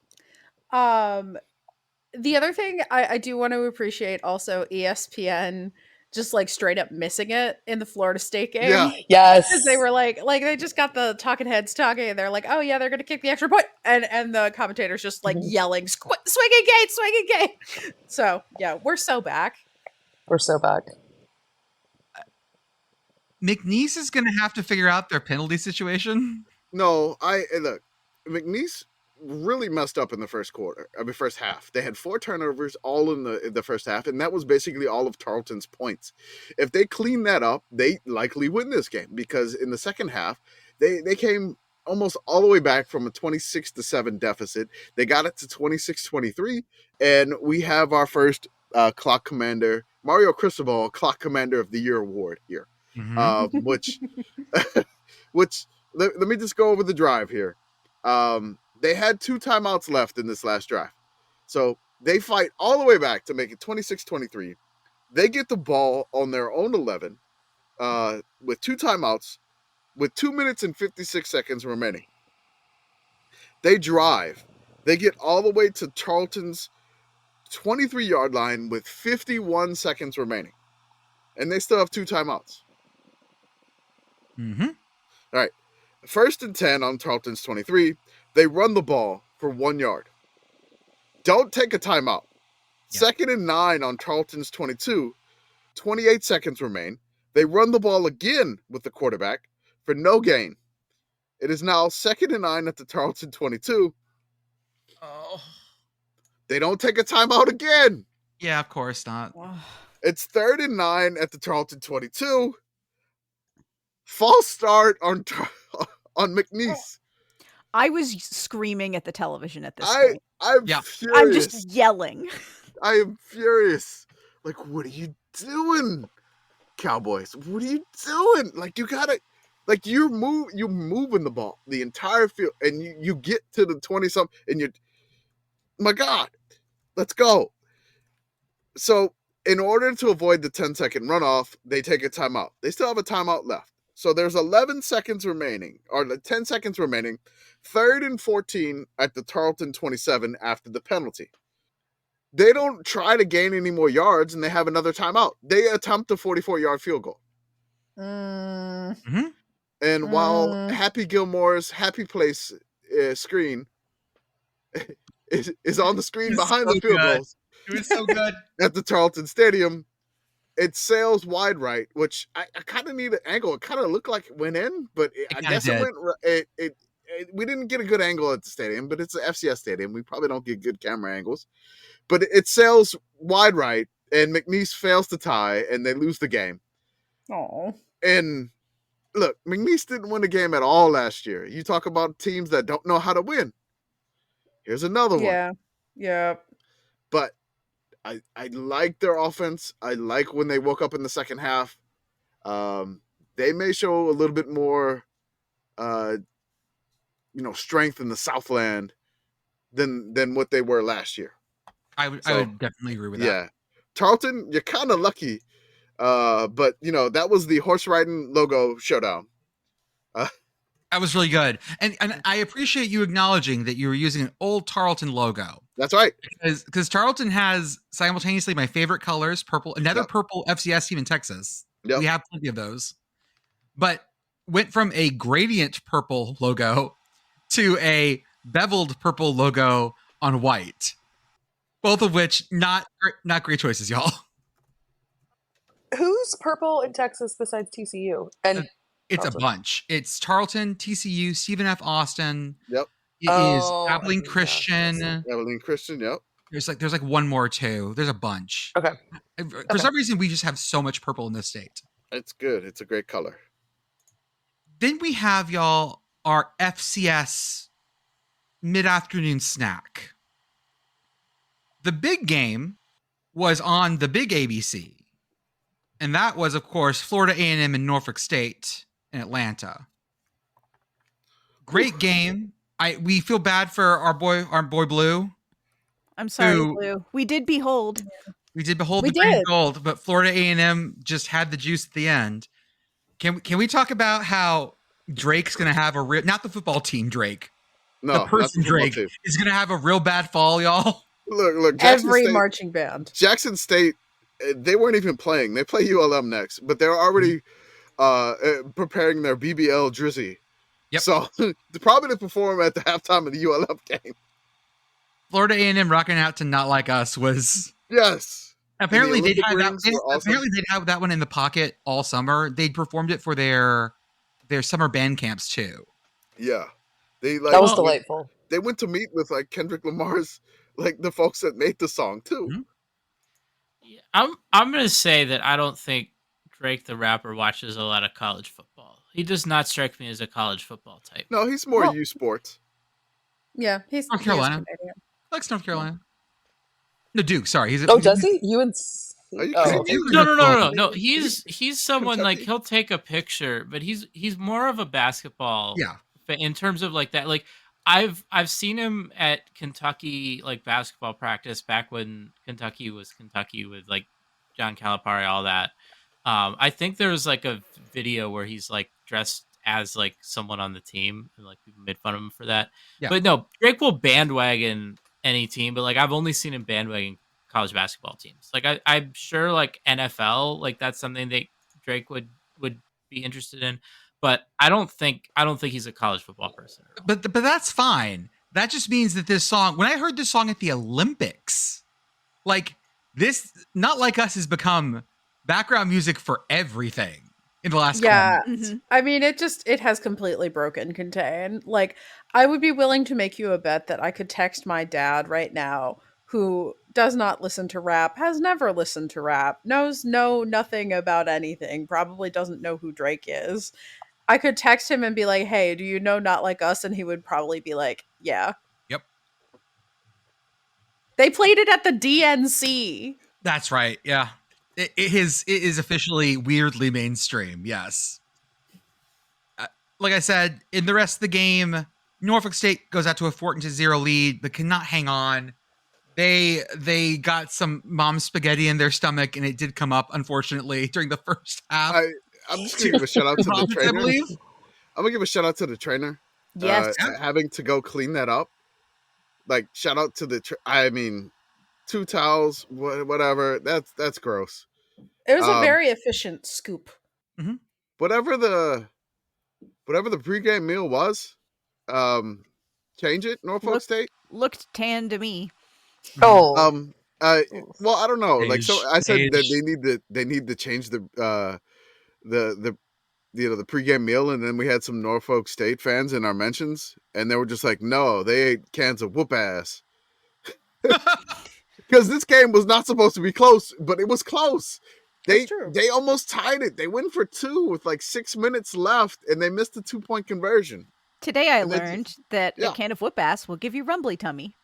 The other thing I do want to appreciate also ESPN just straight up missing it in the Florida State game. Yeah. Yes. Because they were they just got the talking heads talking and they're like, oh yeah, they're going to kick the extra point. And the commentators just yelling, swinging gate. So yeah, we're so back. MCNEESE is going to have to figure out their penalty situation. No, look, MCNEESE really messed up in the first half. They had 4 turnovers all in the first half, and that was basically all of Tarleton's points. If they clean that up, they likely win this game because in the second half, they came almost all the way back from a 26-7 deficit. They got it to 26-23, and we have our first Clock Commander, Mario Cristobal, Clock Commander of the Year award here. Which let me just go over the drive here. They had 2 timeouts left in this last drive. So they fight all the way back to make it 26-23. They get the ball on their own 11 with 2 timeouts with 2 minutes and 56 seconds remaining. They drive. They get all the way to Tarleton's 23-yard line with 51 seconds remaining. And they still have 2 timeouts. Mm-hmm. All right. 1st and 10 on Tarleton's 23. They run the ball for 1 yard. Don't take a timeout. Yeah. 2nd and 9 on Tarleton's 22. 28 seconds remain. They run the ball again with the quarterback for no gain. It is now 2nd and 9 at the Tarleton 22. Oh. They don't take a timeout again. Yeah, of course not. It's 3rd and 9 at the Tarleton 22. False start on McNeese. I was screaming at the television at this point. I'm furious. I'm just yelling. I am furious. Like, what are you doing, Cowboys? What are you doing? Like, you gotta, like, you're moving the ball the entire field, and you get to the 20-something, and my God, let's go. So, in order to avoid the 10-second runoff, they take a timeout. They still have a timeout left. So there's 11 seconds remaining, or 10 seconds remaining. 3rd and 14 at the Tarleton 27 after the penalty. They don't try to gain any more yards, and they have another timeout. They attempt a 44-yard field goal. Mm-hmm. And while Happy Gilmore's Happy Place screen is on the screen behind the field goals. It was so good. At the Tarleton Stadium, it sails wide right, which I kind of need an angle. It kind of looked like it went in, but I guess did. we didn't get a good angle at the stadium, but it's an FCS stadium. We probably don't get good camera angles. But it sails wide right, and McNeese fails to tie, and they lose the game. Oh. And look, McNeese didn't win the game at all last year. You talk about teams that don't know how to win. Here's another one. Yeah. But I like their offense. I like when they woke up in the second half. They may show a little bit more, strength in the Southland than what they were last year. I would definitely agree with that. Yeah. Tarleton, you're kind of lucky. But, that was the horse riding logo showdown. That was really good. And I appreciate you acknowledging that you were using an old Tarleton logo. That's right. Because Tarleton has simultaneously my favorite colors, purple, another purple FCS team in Texas. Yep. We have plenty of those. But went from a gradient purple logo to a beveled purple logo on white. Both of which not great choices, y'all. Who's purple in Texas besides TCU? And it's Tarleton. A bunch. It's Tarleton, TCU, Stephen F. Austin. Yep. It is Abilene Christian. Abilene Christian, yep. There's like one more too. There's a bunch. Okay. For some reason, we just have so much purple in this state. It's good. It's a great color. Then we have, y'all, our FCS mid-afternoon snack. The big game was on the big ABC. And that was, of course, Florida A&M and Norfolk State in Atlanta. Great game. We feel bad for our boy Blue. I'm sorry, Blue. We did behold. We did behold the green gold, but Florida A&M just had the juice at the end. Can we talk about how Drake's going to have a real, not the football team Drake, the person Drake is going to have a real bad fall, y'all? Look. Every marching band. Jackson State, they weren't even playing. They play ULM next, but they're already preparing their BBL drizzy. Yep. So they're probably to perform at the halftime of the ULM game. Florida A&M rocking out to Not Like Us was yes. Apparently they'd have that. Apparently they'd have that one in the pocket all summer. They'd performed it for their summer band camps too. Yeah, that was delightful. They went to meet with Kendrick Lamar's the folks that made the song too. Mm-hmm. I'm gonna say that I don't think Drake the rapper watches a lot of college football. He does not strike me as a college football type. No, he's more U Sports. Yeah, he's North Carolina. Likes North Carolina. No, Duke. Sorry, he's. Does he? UNC. Are you Oh. kidding me? No. He's someone Kentucky? like he'll take a picture, but he's more of a basketball. Yeah. In terms of like that, like I've seen him at Kentucky like basketball practice back when Kentucky was Kentucky with like John Calipari, all that. I think there's like a video where he's like dressed as like someone on the team and like people made fun of him for that. Yeah. But no, Drake will bandwagon any team, but like I've only seen him bandwagon college basketball teams. Like I'm sure like NFL, like that's something that Drake would be interested in, but I don't think he's a college football person. But that's fine. That just means that this song, when I heard this song at the Olympics, like this, Not Like Us has become background music for everything in the last couple months. I mean, it has completely broken contain. Like, I would be willing to make you a bet that I could text my dad right now, who does not listen to rap, has never listened to rap, knows nothing about anything, probably doesn't know who Drake is. I could text him and be like, hey, do you know Not Like Us? And he would probably be like, yeah. Yep. They played it at the DNC. That's right. Yeah. It is officially weirdly mainstream. Yes. Like I said, in the rest of the game, Norfolk State goes out to a 14-0 lead, but cannot hang on. They got some mom spaghetti in their stomach, and it did come up, unfortunately, during the first half. I'm just gonna give a shout out to the trainer. I'm gonna give a shout out to the trainer. Yes. Having to go clean that up. Like, shout out to the. I mean, 2 towels, whatever. That's gross. It was a very efficient scoop. Mm-hmm. Whatever the pregame meal was, change it. Norfolk State looked tan to me. Oh. Well, I don't know. Like, so I said Age. that they need to change the pregame meal, and then we had some Norfolk State fans in our mentions, and they were just like, no, they ate cans of whoop ass. Because this game was not supposed to be close, but it was close. They almost tied it. They went for 2 with like 6 minutes left, and they missed the 2-point conversion. Today I learned that a can of whoop ass will give you rumbly tummy.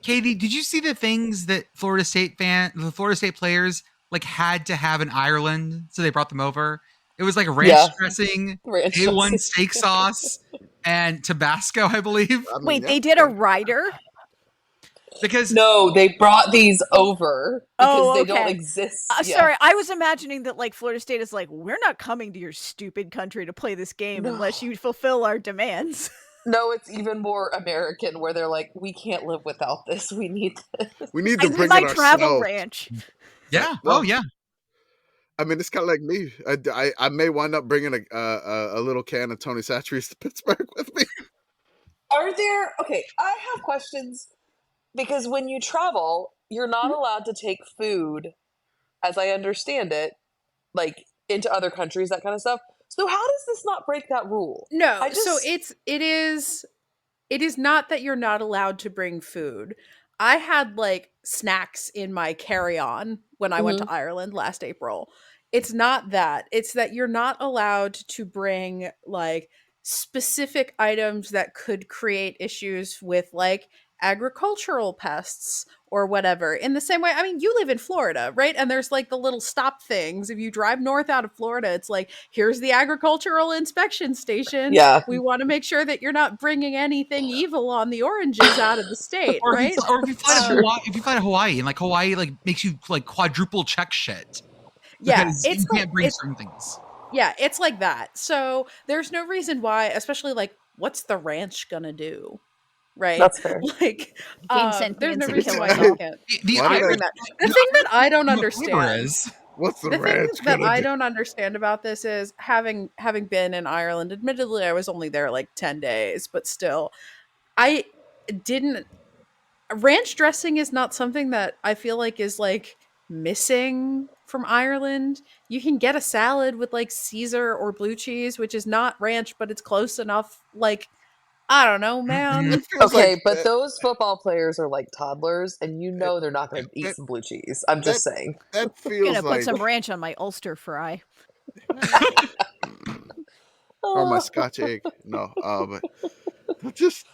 Katie, did you see the things that the Florida State players like had to have in Ireland, so they brought them over? It was like ranch dressing, A1 steak sauce, and Tabasco, I believe. Wait, they did a rider? Because no, they brought these over because they don't exist. Sorry, I was imagining that like Florida State is like, we're not coming to your stupid country to play this game unless you fulfill our demands. No, it's even more American, where they're like, we can't live without this. We need this. We need to bring my it travel ourselves. ranch. Yeah. Well, oh yeah. I mean, it's kind of like me. I may wind up bringing a little can of Tony Chachere's to Pittsburgh with me. Are there? Okay, I have questions because when you travel, you're not allowed to take food, as I understand it, like into other countries, that kind of stuff. So how does this not break that rule? No, so it is not that you're not allowed to bring food. I had like snacks in my carry-on when I went to Ireland last April. It's not that. It's that you're not allowed to bring like specific items that could create issues with like agricultural pests or whatever. In the same way, I mean, you live in Florida, right? And there's like the little stop things. If you drive north out of Florida, it's like, here's the agricultural inspection station. Yeah. We want to make sure that you're not bringing anything evil on the oranges out of the state, right? If you fly to Hawaii, and like Hawaii like makes you like quadruple check shit. Yeah, it's you can't bring certain things. Yeah, it's like that. So there's no reason why, especially like, what's the ranch gonna do? Right. That's fair. Like, there's no reason why The thing that I don't understand What's the thing ranch that gonna I do? don't understand about this is having been in Ireland. Admittedly, I was only there like 10 days, but still, ranch dressing is not something that I feel like is like missing from Ireland. You can get a salad with like Caesar or blue cheese, which is not ranch, but it's close enough. Like, I don't know, man. Okay, but those football players are like toddlers, and you know they're not going to eat some blue cheese. I'm just saying. That I'm feels gonna like put some ranch on my Ulster fry. Or my Scotch egg. No, but just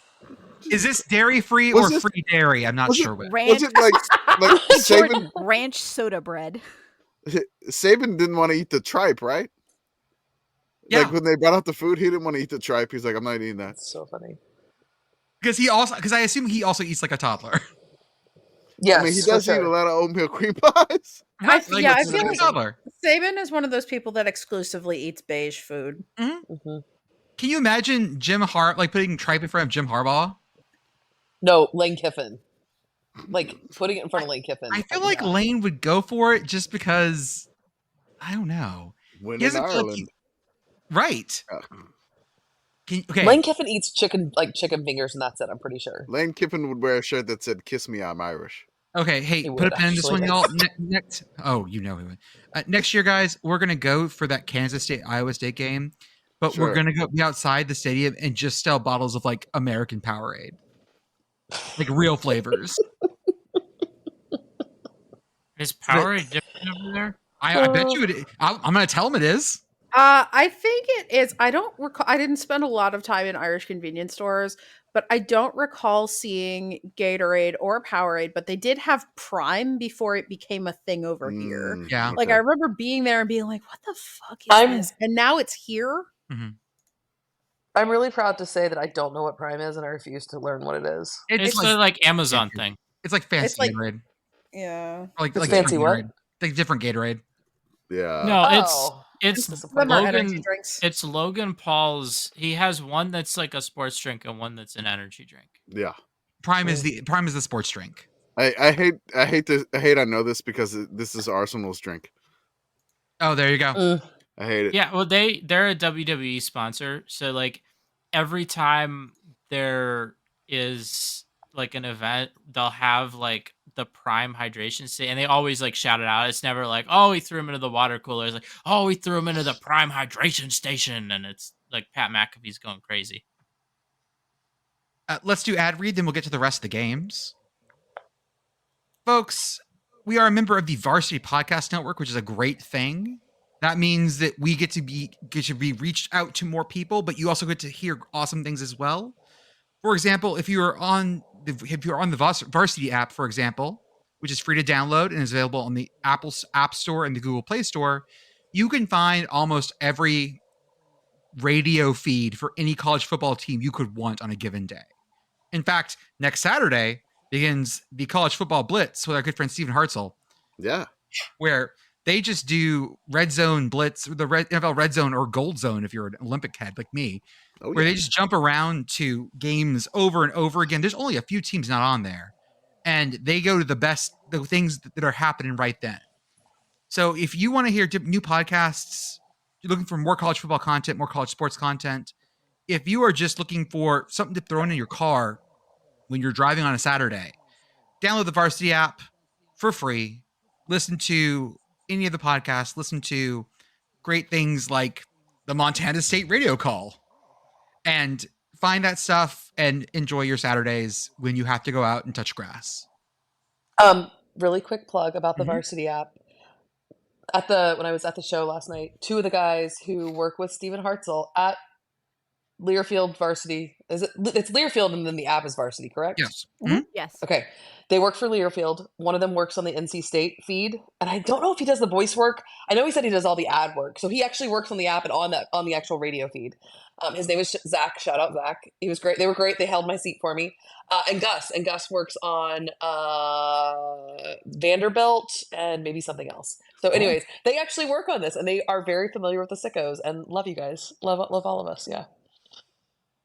is this dairy free or free dairy? I'm not sure. Was it like Jordan, Saban? Ranch soda bread. Saban didn't want to eat the tripe, right? Yeah. Like when they brought out the food, he didn't want to eat the tripe. He's like, I'm not eating that. That's so funny. Because I assume he also eats like a toddler. Yes, I mean, he does eat a lot of oatmeal cream pies. I feel like toddler. Saban is one of those people that exclusively eats beige food. Mm-hmm. Mm-hmm. Can you imagine putting tripe in front of Jim Harbaugh? No, Lane Kiffin. Like putting it in front of Lane Kiffin. I feel like Lane would go for it just because I don't know. When in Ireland. Right. Okay. Lane Kiffin eats chicken fingers and that's it, I'm pretty sure. Lane Kiffin would wear a shirt that said, "Kiss me, I'm Irish." Okay, hey, put a pin in this one, y'all. Next, you know he would. Next year, guys, we're gonna go for that Kansas State Iowa State game, but we're gonna go be outside the stadium and just sell bottles of like American Powerade, like real flavors. Is Powerade different over there? I bet you it. I'm gonna tell them it is. I think it is. I don't recall. I didn't spend a lot of time in Irish convenience stores, but I don't recall seeing Gatorade or Powerade. But they did have Prime before it became a thing over here. Yeah, like I remember being there and being like, "What the fuck is this?" And now it's here. Mm-hmm. I'm really proud to say that I don't know what Prime is, and I refuse to learn what it is. It's like Amazon thing. It's like fancy Gatorade. Yeah, like fancy what? Gatorade. Like different Gatorade. Yeah. No, it's Logan. It's Logan Paul's. He has one that's like a sports drink and one that's an energy drink. Yeah. Prime is the sports drink. I hate I know this because this is Arsenal's drink. Oh, there you go. I hate it. Yeah, well they're a WWE sponsor, so like every time there is like an event, they'll have like the Prime hydration state, and they always like shout it out. It's never like, oh, we threw him into the water cooler. It's like, oh, we threw him into the Prime hydration station, and it's like Pat McAfee's going crazy. Let's do ad read, then we'll get to the rest of the games. Folks, we are a member of the Varsity Podcast Network, which is a great thing. That means that we get to be reached out to more people, but you also get to hear awesome things as well. For example, if you're on the Varsity app, for example, which is free to download and is available on the Apple App Store and the Google Play Store, you can find almost every radio feed for any college football team you could want on a given day. In fact, next Saturday begins the College Football Blitz with our good friend Stephen Hartzell. Yeah. Where they just do Red Zone Blitz, the NFL Red Zone or Gold Zone if you're an Olympic head like me. Where they just jump around to games over and over again. There's only a few teams not on there. And they go to the things that are happening right then. So if you want to hear new podcasts, you're looking for more college football content, more college sports content. If you are just looking for something to throw in your car when you're driving on a Saturday, download the Varsity app for free. Listen to any of the podcasts. Listen to great things like the Montana State radio call. And find that stuff and enjoy your Saturdays when you have to go out and touch grass. Really quick plug about the Varsity app. When I was at the show last night, two of the guys who work with Stephen Hartzell at Learfield Varsity. It's Learfield and then the app is Varsity, correct? Yes. Mm-hmm. Yes. Okay. They work for Learfield. One of them works on the NC State feed, and I don't know if he does the voice work. I know he said he does all the ad work, so he actually works on the app and on the actual radio feed. His name is Zach. Shout out Zach. He was great. They were great. They held my seat for me. And Gus works on Vanderbilt and maybe something else. So, anyways, they actually work on this, and they are very familiar with the Sickos. And love you guys. Love all of us. Yeah.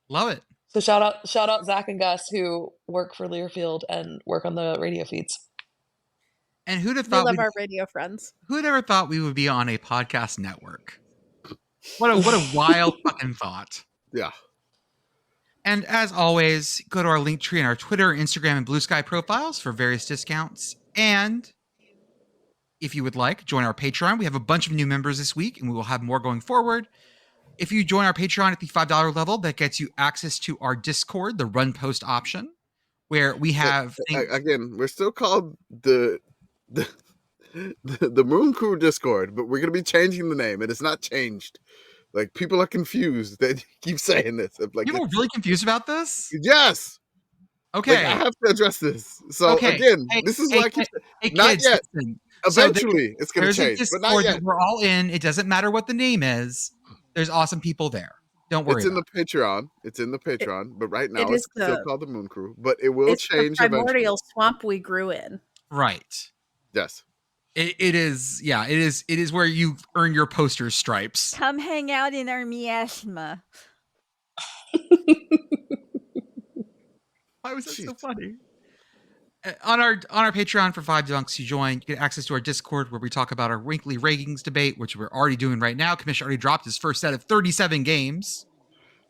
Love it. So shout out Zach and Gus who work for Learfield and work on the radio feeds. And who'd have thought we love our radio friends? Who'd ever thought we would be on a podcast network? What a wild fucking thought. Yeah. And as always, go to our link tree in our Twitter, Instagram, and Blue Sky profiles for various discounts. And if you would like, join our Patreon. We have a bunch of new members this week, and we will have more going forward. If you join our Patreon at the $5 level, that gets you access to our Discord, the run post option, where we have... Again, we're still called the the Moon Crew Discord, but we're gonna be changing the name. It is not changed. Like, people are confused. They keep saying this. Like, People are really confused about this. Yes. Okay. Like, I have to address this. So again, this is why I keep not kids, yet. listen. Eventually, it's going to There's change, a but not Discord yet. that we're all in. It doesn't matter what the name is. There's awesome people there. Don't worry. It's in the Patreon. It's in the Patreon, but right now it's the- still called the Moon Crew. But it will change the eventually. primordial swamp we grew in. Right. Yes. It is. Yeah. It is. It is where you earn your poster stripes. Come hang out in our miasma. Why was that so funny? On our Patreon for $5 you join, you get access to our Discord where we talk about our weekly rankings debate, which we're already doing right now. Commish already dropped his first set of 37 games.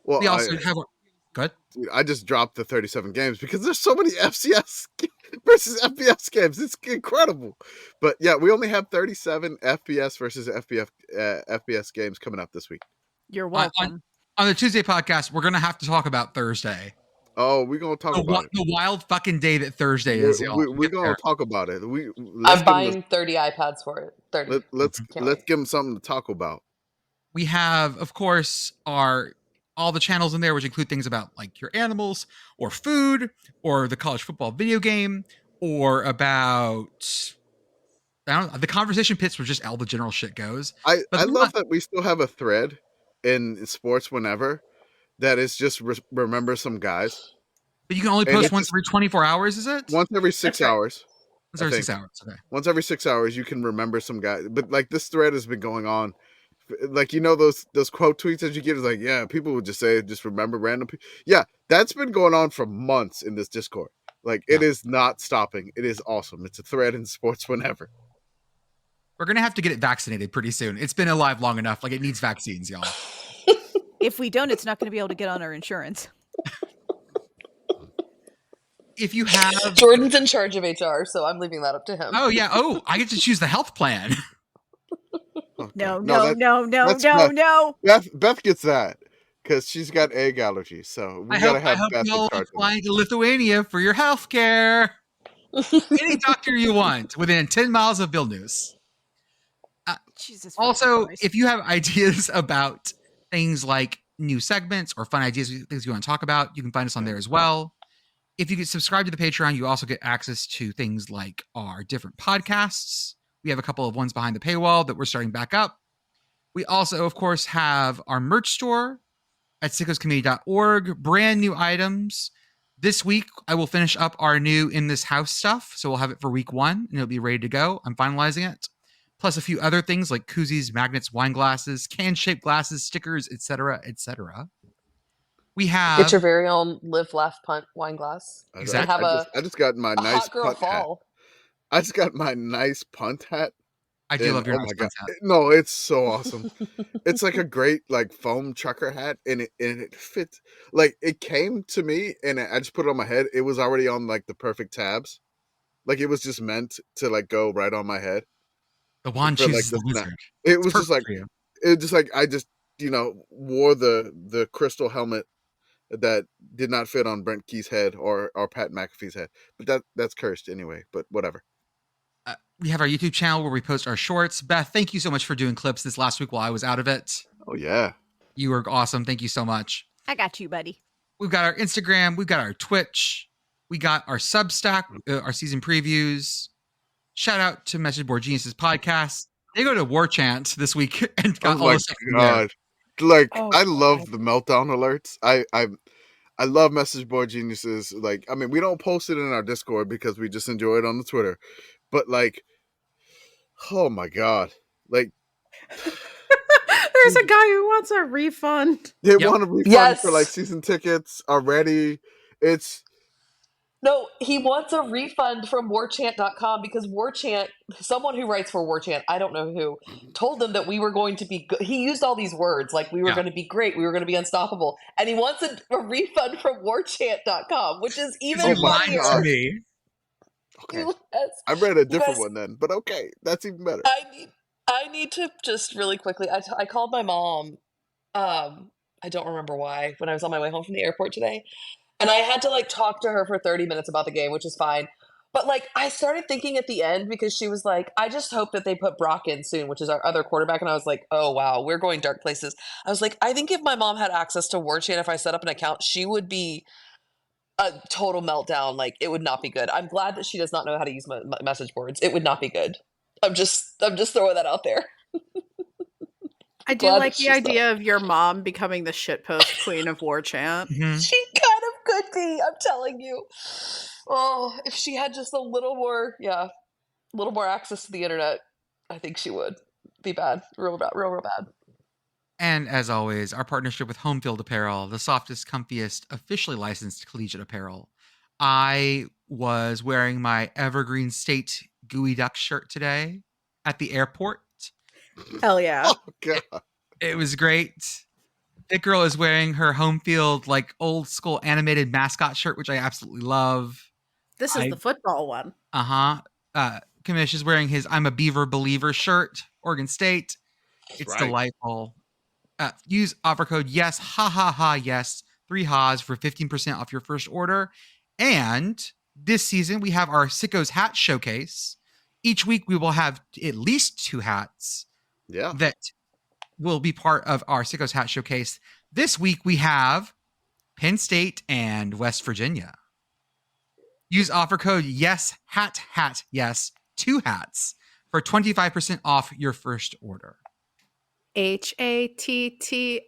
Well, we also have. Good. I just dropped the 37 games because there's so many FCS versus FBS games. It's incredible. But yeah, we only have 37 FBS versus FBS games coming up this week. You're welcome. On the Tuesday podcast, we're gonna have to talk about Thursday. Oh, we're gonna talk about it. The wild fucking day that Thursday is. We're gonna talk about it. I'm buying 30 iPads for it. 30. Let's give them something to talk about. We have, of course, all the channels in there, which include things about like your animals or food or the college football video game or about the conversation pits where just all the general shit goes. I love that we still have a thread in Sports Whenever that is just remember some guys. But you can only post once every 24 hours, is it? Once every 6 hours. Once every 6 hours, okay. Once every 6 hours, you can remember some guy. But like this thread has been going on. Like, you know, those quote tweets that you get is like, yeah, people would just say, just remember random people. Yeah, that's been going on for months in this Discord. Like, it is not stopping. It is awesome. It's a thread in Sports Whenever. We're going to have to get it vaccinated pretty soon. It's been alive long enough. Like, it needs vaccines, y'all. If we don't, it's not going to be able to get on our insurance. If you have... Jordan's in charge of HR, so I'm leaving that up to him. Oh, yeah. Oh, I get to choose the health plan. Okay. No. Beth gets that because she's got egg allergies, so we gotta have Beth in charge. Flying to Lithuania for your health care. Any doctor you want within 10 miles of Vilnius. Jesus. Also, if you have ideas about things like new segments or fun ideas, things you want to talk about, you can find us on there as well. If you get subscribed to the Patreon, you also get access to things like our different podcasts. We have a couple of ones behind the paywall that we're starting back up. We also, of course, have our merch store at sickoscommittee.org. Brand new items. This week, I will finish up our new In This House stuff. So we'll have it for week 1 and it'll be ready to go. I'm finalizing it. Plus a few other things like koozies, magnets, wine glasses, can-shaped glasses, stickers, etc., etc. We have... Get your very own Live, Laugh, Punt wine glass. Exactly. I just got my nice hot girl punt fall. hat. I just got my nice punt hat. I do love your nice punt hat. No, it's so awesome. It's like a great like foam trucker hat, and it fits. Like, it came to me, and I just put it on my head. It was already on like the perfect tabs. Like, it was just meant to like go right on my head. The wand chooses the wizard. It was just like I just wore the crystal helmet that did not fit on Brent Key's head or Pat McAfee's head, but that's cursed anyway. But whatever. We have our YouTube channel where we post our shorts. Beth, thank you so much for doing clips this last week while I was out of it. Oh yeah, you were awesome. Thank you so much. I got you, buddy. We've got our Instagram. We've got our Twitch. We got our Substack, our season previews. Shout out to Message Board Geniuses podcast. They go to War Chant this week and got all the stuff in there. Like, I love the meltdown alerts. I love Message Board Geniuses. Like, I mean, we don't post it in our Discord because we just enjoy it on the Twitter. But like, oh my God, like, there's a guy who wants a refund. They want a refund for like season tickets already. No, he wants a refund from warchant.com because Warchant, someone who writes for Warchant, I don't know who, told them that we were going to be good. He used all these words like we were going to be great, we were going to be unstoppable, and he wants a refund from warchant.com, which is even funnier to me. Okay. I read a different one then, but okay, that's even better. I need to just really quickly. I called my mom. I don't remember why, when I was on my way home from the airport today, and I had to like talk to her for 30 minutes about the game, which is fine. But like, I started thinking at the end because she was like, I just hope that they put Brock in soon, which is our other quarterback. And I was like, oh, wow, we're going dark places. I was like, I think if my mom had access to WarChant, if I set up an account, she would be a total meltdown. Like, it would not be good. I'm glad that she does not know how to use my message boards. It would not be good. I'm just throwing that out there. I do like the idea of your mom becoming the shitpost queen of WarChant. Mhm. She kind of could be, I'm telling you. Oh, if she had just a little more access to the internet, I think she would be bad. Real bad. And as always, our partnership with Home Field Apparel, the softest, comfiest, officially licensed collegiate apparel. I was wearing my Evergreen State Gooey Duck shirt today at the airport. Hell yeah. Oh, God. It was great. Pitt Girl is wearing her Home Field, like, old school animated mascot shirt, which I absolutely love. This is the football one. Commish is wearing his I'm a Beaver Believer shirt, Oregon State. It's right. delightful. Use offer code yes, ha ha ha yes, 3 ha's for 15% off your first order. And this season we have our Sickos hat showcase. Each week we will have at least 2 hats that will be part of our Sickos hat showcase. This week we have Penn State and West Virginia. Use offer code yes, yes, 2 hats for 25% off your first order. HATTOGO.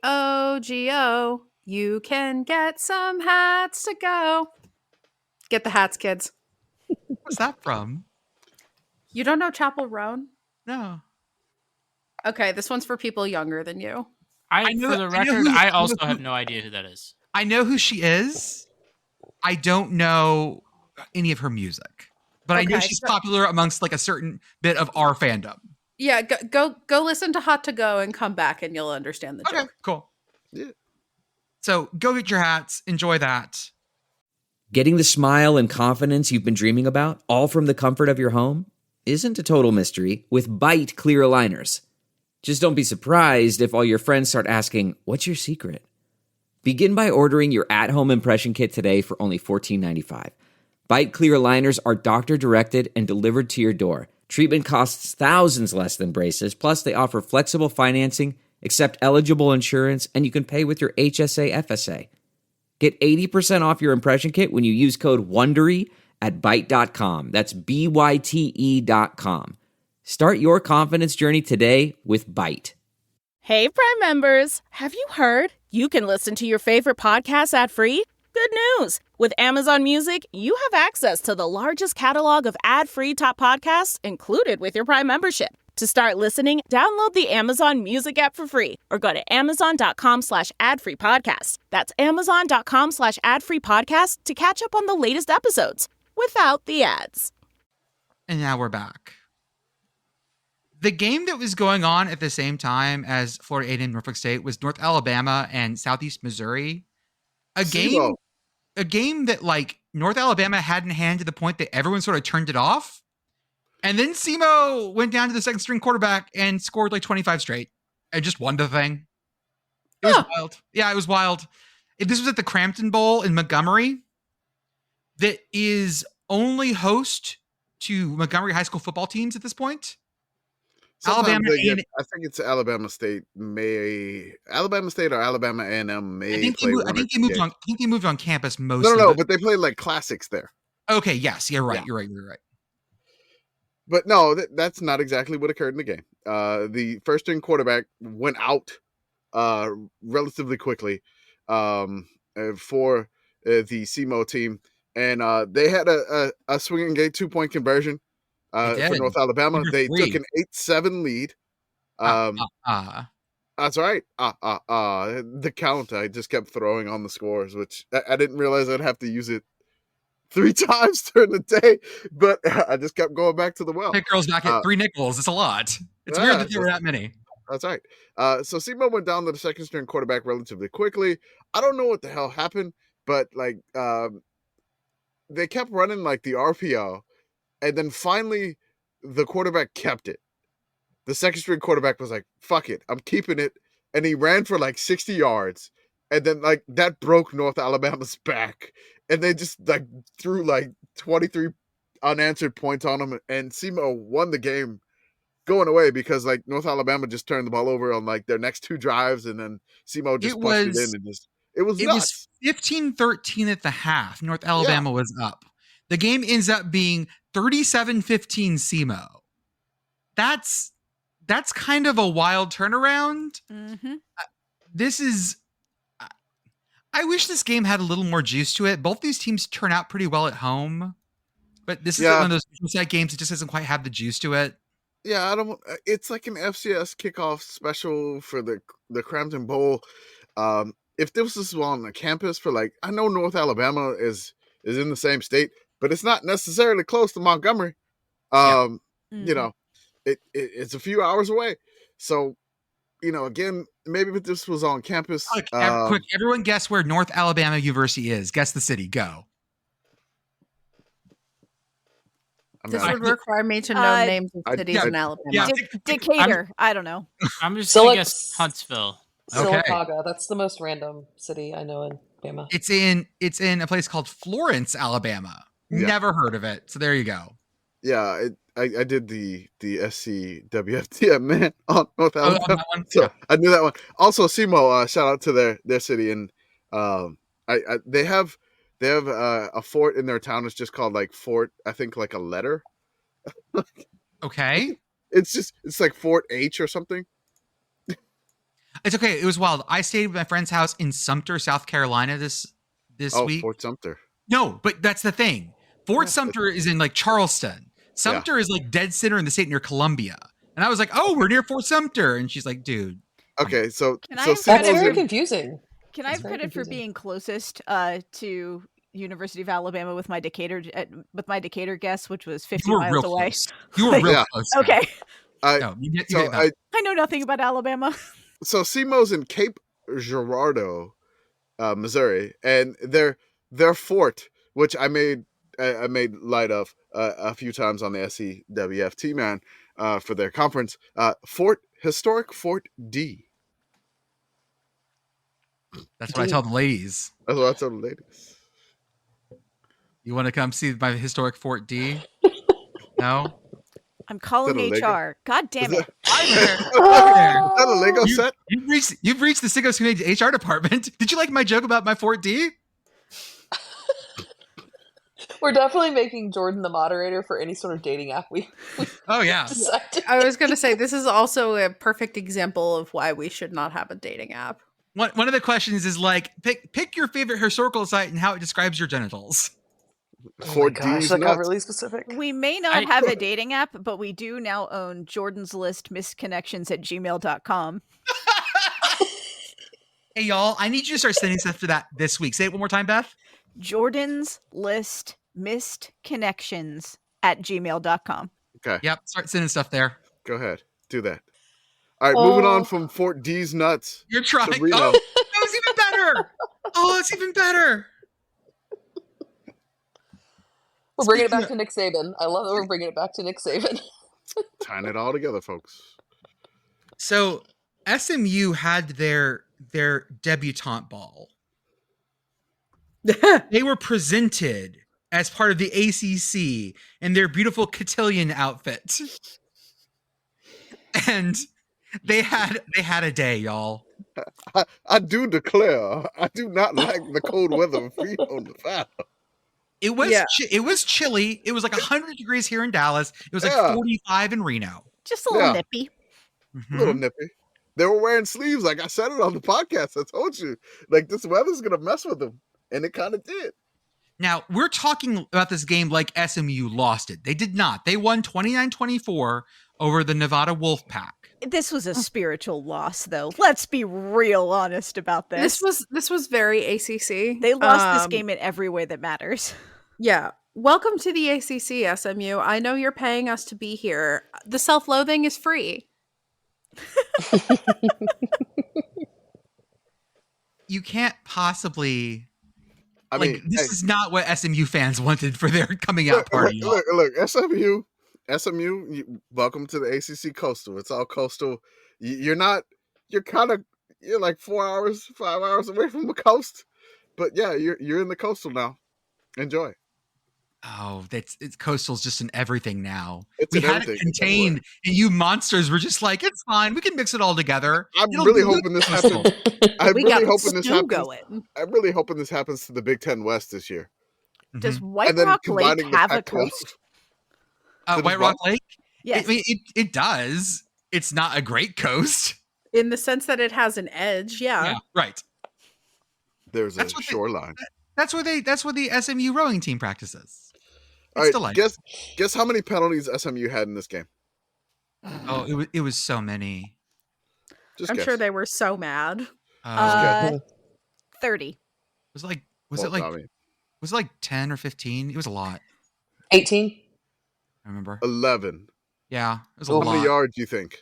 You can get some hats to go. Get the hats, kids. What's that from? You don't know Chapel Roan? No. Okay, this one's for people younger than you. For the record, I also have no idea who that is. I know who she is. I don't know any of her music, but I know she's popular amongst like a certain bit of our fandom. Yeah, go listen to Hot to Go and come back and you'll understand the joke. Okay, cool. Yeah. So go get your hats. Enjoy that. Getting the smile and confidence you've been dreaming about, all from the comfort of your home, isn't a total mystery with Byte clear aligners. Just don't be surprised if all your friends start asking, what's your secret? Begin by ordering your at-home impression kit today for only $14.95. Byte clear aligners are doctor-directed and delivered to your door. Treatment costs thousands less than braces, plus they offer flexible financing, accept eligible insurance, and you can pay with your HSA FSA. Get 80% off your impression kit when you use code WONDERY at Byte.com. That's BYTE.com. Start your confidence journey today with Byte. Hey, Prime members. Have you heard? You can listen to your favorite podcasts ad-free? Good news. With Amazon Music, you have access to the largest catalog of ad-free top podcasts included with your Prime membership. To start listening, download the Amazon Music app for free or go to amazon.com/ad-free podcasts. That's amazon.com/ad-free podcasts to catch up on the latest episodes without the ads. And now we're back. The game that was going on at the same time as Florida A&M Norfolk State was North Alabama and Southeast Missouri. A game that like North Alabama had in hand to the point that everyone sort of turned it off. And then SEMO went down to the second string quarterback and scored like 25 straight and just won the thing. It was wild. Yeah, it was wild. This was at the Crampton Bowl in Montgomery that is only host to Montgomery high school football teams at this point. Alabama, I think it's Alabama State or Alabama A&M may. I think he moved on campus most. No, but they play like classics there. Okay, yes, you're right. You're right. But no, that's not exactly what occurred in the game. The first string quarterback went out relatively quickly for the SEMO team, and they had a swinging gate 2-point conversion. For North Alabama, they took an 8-7 lead. That's right. The count I just kept throwing on the scores, which I didn't realize I'd have to use it 3 times during the day, but I just kept going back to the well. Pitt Girl's back at 3 nickels. It's a lot. It's weird that there were that many. That's right. So SEMO went down to the second string quarterback relatively quickly. I don't know what the hell happened, but like they kept running like the RPO. And then finally, the quarterback kept it. The second string quarterback was like, fuck it, I'm keeping it. And he ran for like 60 yards. And then like that broke North Alabama's back. And they just like threw like 23 unanswered points on them, and SEMO won the game going away because like North Alabama just turned the ball over on like their next 2 drives, and then SEMO just punched it in and just it was nuts. 15-13 at the half. North Alabama was up. The game ends up being 37-15 SEMO. That's kind of a wild turnaround. Mm-hmm. This is. I wish this game had a little more juice to it. Both these teams turn out pretty well at home, but this is one of those set games that just doesn't quite have the juice to it. Yeah, I don't. It's like an FCS kickoff special for the Cramton Bowl. If this was on the campus for like, I know North Alabama is in the same state, but it's not necessarily close to Montgomery. You know, it's a few hours away. So, you know, again, maybe if this was on campus. Quick, everyone guess where North Alabama University is. Guess the city. Go. This would require me to know names of cities in Alabama. Yeah. Decatur. I don't know. I'm just going to guess Huntsville. Sylacauga. That's the most random city I know in Alabama. It's in a place called Florence, Alabama. Never heard of it. So there you go. Yeah, I did the SCWFT man on North Alabama. On that one? So I knew that one. Also, SEMO, shout out to their city, and they have a fort in their town. It's just called like Fort, I think like a letter. Okay. It's like Fort H or something. It's okay. It was wild. I stayed at my friend's house in Sumter, South Carolina this week. Fort Sumter. No, but that's the thing. Fort Sumter is in like Charleston. Sumter is like dead center in the state near Columbia. And I was like, oh, we're near Fort Sumter. And she's like, dude. Okay, so that's very confusing. Can I have credit for being closest to University of Alabama with my Decatur guess, which was 50 miles away? Close. You were real close. Okay. I know nothing about Alabama. So SEMO's in Cape Girardeau, Missouri, and their fort, which I made light of a few times on the SCWFT man for their conference. Historic Fort D. That's what I tell the ladies. That's what I tell the ladies. You want to come see my historic Fort D? No? I'm calling HR. God damn it. Is that a Lego set? You've reached the Sickos Game HR department. Did you like my joke about my Fort D? We're definitely making Jordan the moderator for any sort of dating app we Oh, yeah. I was going to say, this is also a perfect example of why we should not have a dating app. One of the questions is like, pick your favorite historical site and how it describes your genitals. Fort D's that got really specific. We may not have a dating app, but we do now own Jordanslist misconnections@gmail.com. Hey, y'all, I need you to start sending stuff to that this week. Say it one more time, Beth. Jordanslist misconnections@gmail.com. Okay. Yep, start sending stuff there. Go ahead. Do that. All right, moving on from Fort D's nuts. You're trying. Oh, that was even better. Oh, it's even better. We're bringing it back to Nick Saban. I love that we're bringing it back to Nick Saban. Tying it all together, folks. So SMU had their debutante ball. They were presented as part of the ACC in their beautiful cotillion outfit. And they had a day, y'all. I do declare, I do not like the cold weather feet on the fire. It was it was chilly. It was like 100 degrees here in Dallas. It was like 45 in Reno. Just a little nippy. Mm-hmm. A little nippy. They were wearing sleeves. Like I said it on the podcast. I told you. Like this weather's going to mess with them. And it kind of did. Now, we're talking about this game like SMU lost it. They did not. They won 29-24 over the Nevada Wolfpack. This was a spiritual loss, though. Let's be real honest about this. This was very ACC. They lost this game in every way that matters. Yeah. Welcome to the ACC, SMU. I know you're paying us to be here. The self-loathing is free. You can't possibly... this is not what SMU fans wanted for their coming out party. Look, SMU, welcome to the ACC Coastal. It's all coastal. You're like 5 hours away from the coast. But yeah, you're in the coastal now. Enjoy. Oh, it's Coastal's just in everything now. It's We in had everything. it contained, and you monsters were just like, it's fine. We can mix it all together. I'm It'll really be hoping this Coastal." happens. I'm We really got hoping this stew happens. going. I'm really hoping this happens to the Big Ten West this year. Does Mhm. White And then Rock Lake combining the have a Pac-12. coast? Did White what? Rock Lake? Yes. I mean, it does. It's not a great coast. In the sense that it has an edge, yeah. Right. There's a That's what they- shoreline. That's where the SMU rowing team practices. All It's right, delightful. guess how many penalties SMU had in this game? Oh, it was so many. Just I'm guess. sure they were so mad. guess. 30. Was it Well, like Tommy. was it like 10 or 15? It was a lot. 18. I remember. 11. Yeah, it was a How lot. many yards do you think?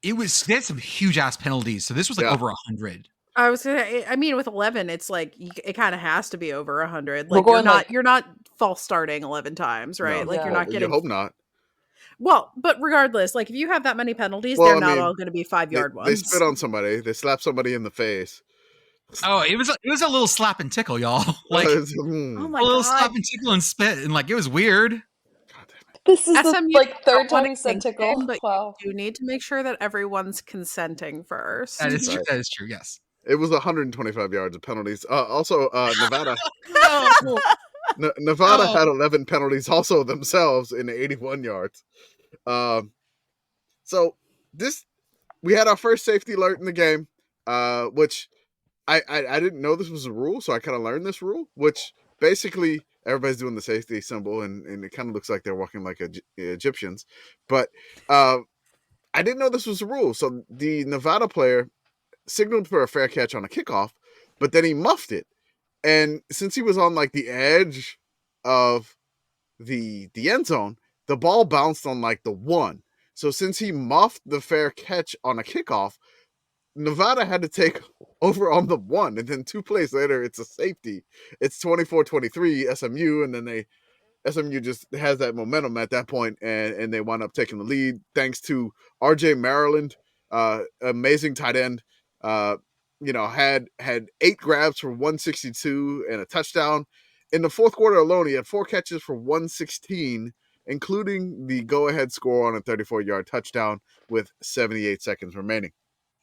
They had some huge ass penalties. So this was like Yeah. over 100. I was gonna. I mean, with 11, it's like it kind of has to be over 100. We're Like going, you're not false starting 11 times, right? No. Like you're Yeah. not You getting. hope not. Well, but regardless, like if you have that many penalties, Well, they're I not mean, all going to be 5-yard They ones. spit on somebody. They slap somebody in the face. Oh, it was a little slap and tickle, y'all. Like Oh a my little god! slap and tickle and spit, and like it was weird. This is the SMU third don't wanna time he said kink tickle. shame, but Wow. you do need to make sure that everyone's consenting first. That is true. Right. That is true. Yes. It was 125 yards of penalties. Also, Nevada. No. Nevada Oh. had 11 penalties also themselves in 81 yards. So we had our first safety alert in the game, which I didn't know this was a rule, so I kind of learned this rule, which basically everybody's doing the safety symbol, and it kind of looks like they're walking like Egyptians. But I didn't know this was a rule. So the Nevada player signaled for a fair catch on a kickoff, but then he muffed it. And since he was on like the edge of the end zone, the ball bounced on like the 1. So since he muffed the fair catch on a kickoff, Nevada had to take over on the 1. And then 2 plays later, it's a safety. It's 24-23 SMU, and then SMU just has that momentum at that point, and they wind up taking the lead thanks to RJ Maryland, amazing tight end. Had 8 grabs for 162 and a touchdown. In the fourth quarter alone, he had 4 catches for 116, including the go-ahead score on a 34-yard touchdown with 78 seconds remaining.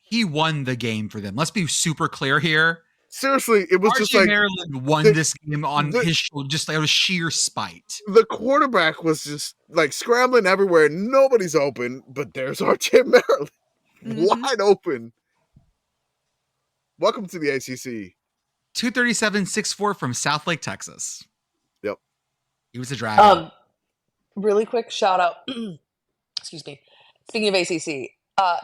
He won the game for them. Let's be super clear here. Seriously, it was RJ just like Maryland won this game on his shoulder, just out of sheer spite. The quarterback was just like scrambling everywhere. Nobody's open, but there's RJ Maryland wide open. Welcome to the ACC. 237-6'4" from South Lake, Texas. Yep. He was a dragon. Really quick shout out. Excuse me. Speaking of ACC,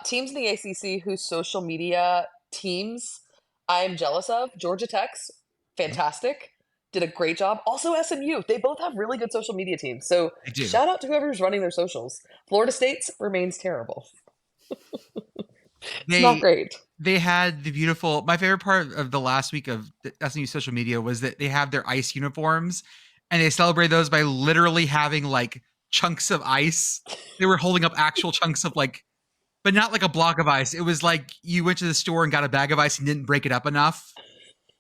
teams in the ACC whose social media teams I am jealous of. Georgia Tech's fantastic. Did a great job. Also SMU. They both have really good social media teams. So shout out to whoever's running their socials. Florida State's remains terrible. It's not great. They had the beautiful, my favorite part of the last week of the SMU social media was that they have their ice uniforms, and they celebrate those by literally having like chunks of ice. They were holding up actual chunks of like, but not like a block of ice. It was like you went to the store and got a bag of ice and didn't break it up enough.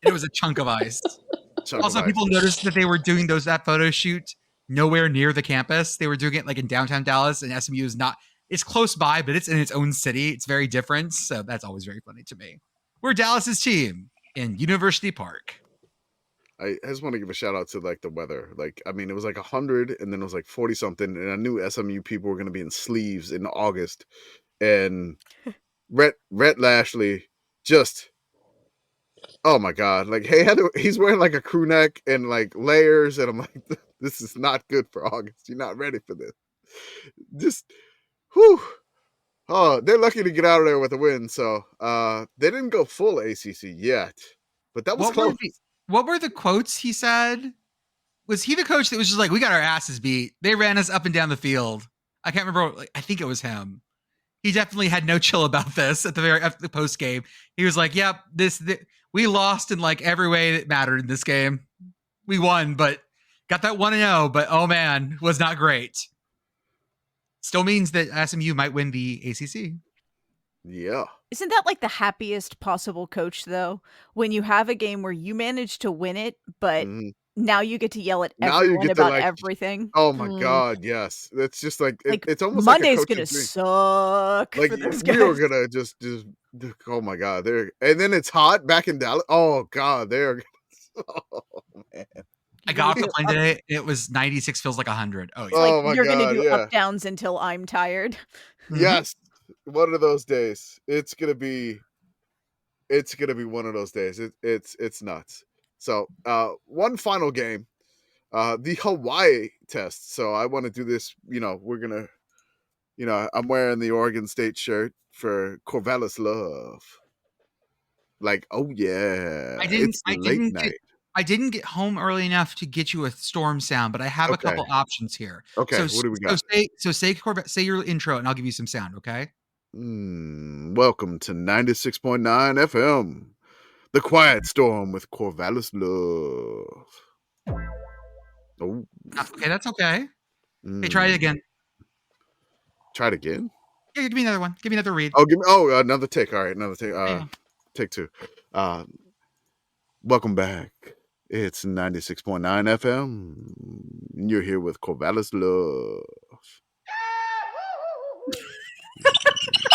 And it was a chunk of ice. People noticed that they were doing that photo shoot nowhere near the campus. They were doing it like in downtown Dallas, and SMU is not. It's close by, but it's in its own city. It's very different. So that's always very funny to me. We're Dallas's team in University Park. I just want to give a shout out to like the weather. Like, I mean, it was like 100 and then it was like 40 something. And I knew SMU people were going to be in sleeves in August. And Rhett Lashley just, oh my God. Like, he's wearing like a crew neck and like layers. And I'm like, this is not good for August. You're not ready for this. Just, whew. Oh, they're lucky to get out of there with a win. So they didn't go full ACC yet, but that was close. What were the quotes he said? Was he the coach that was just like, we got our asses beat? They ran us up and down the field. I can't remember. I think it was him. He definitely had no chill about this at the post game. He was like, yep, we lost in like every way that mattered in this game. We won, but got that 1-0, but oh man, was not great. Still means that SMU might win the ACC. Yeah. Isn't that like the happiest possible coach though? When you have a game where you manage to win it, but now you get to yell at Now you everyone get to, about like, everything. oh my god, yes. It's just like it's almost Monday's like a gonna coach's dream. suck Like for those we are guys. gonna just oh my god, and then it's hot back in Dallas. Oh god, they're oh man. I got off the plane today. It was 96, feels like 100. Oh yeah. Oh my You're gonna god, do yeah. up downs until I'm tired. Yes. One of those days. It's gonna be one of those days. It's nuts. So one final game. The Hawaii test. So I want to do this, we're gonna, I'm wearing the Oregon State shirt for Corvallis Love. Like, oh yeah. I didn't get home early enough to get you a storm sound, but I have a couple options here. Okay, so, what do we got? Say your intro and I'll give you some sound, okay? Welcome to 96.9 FM. The Quiet Storm with Corvallis Love. Oh. Okay, that's okay. Hey, try it again. Try it again? Yeah, give me another one. Give me another read. Oh, another take. All right, another take. Take two. Welcome back. It's 96.9 FM. You're here with Corvallis Love.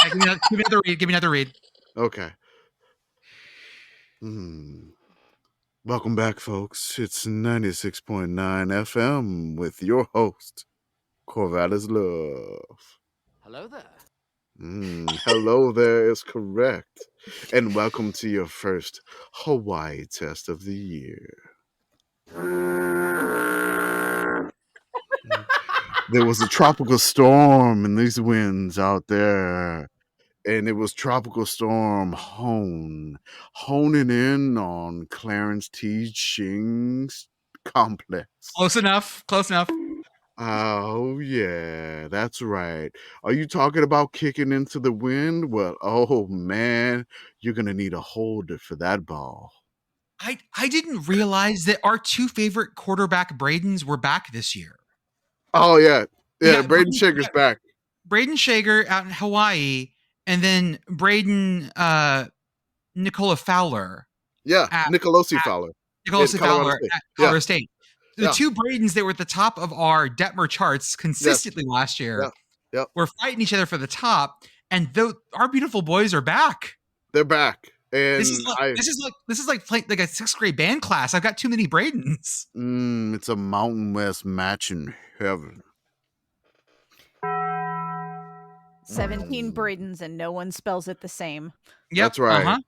Give me another read. Give me another read. Okay. Welcome back, folks. It's 96.9 FM with your host, Corvallis Love. Hello there. Hello there is correct. And welcome to your first Hawaii test of the year. There was a tropical storm and these winds out there. And it was Tropical Storm honing in on Clarence T. Shing's complex. Close enough. Oh, yeah, that's right. Are you talking about kicking into the wind? Well, oh, man, you're going to need a holder for that ball. I didn't realize that our two favorite quarterback Bradens were back this year. Oh, yeah. Yeah, Braden Shager's back. Braden Shager out in Hawaii, and then Braden Nicola Fowler. Yeah, Nicolosi Fowler. Nicolosi Fowler at Colorado State. The two Bradens that were at the top of our Detmer charts consistently last year were fighting each other for the top, and our beautiful boys are back. They're back. And this is like playing like a 6th grade band class. I've got too many Bradens. It's a Mountain West match in heaven. 17 Bradens and no one spells it the same. Yep. That's right.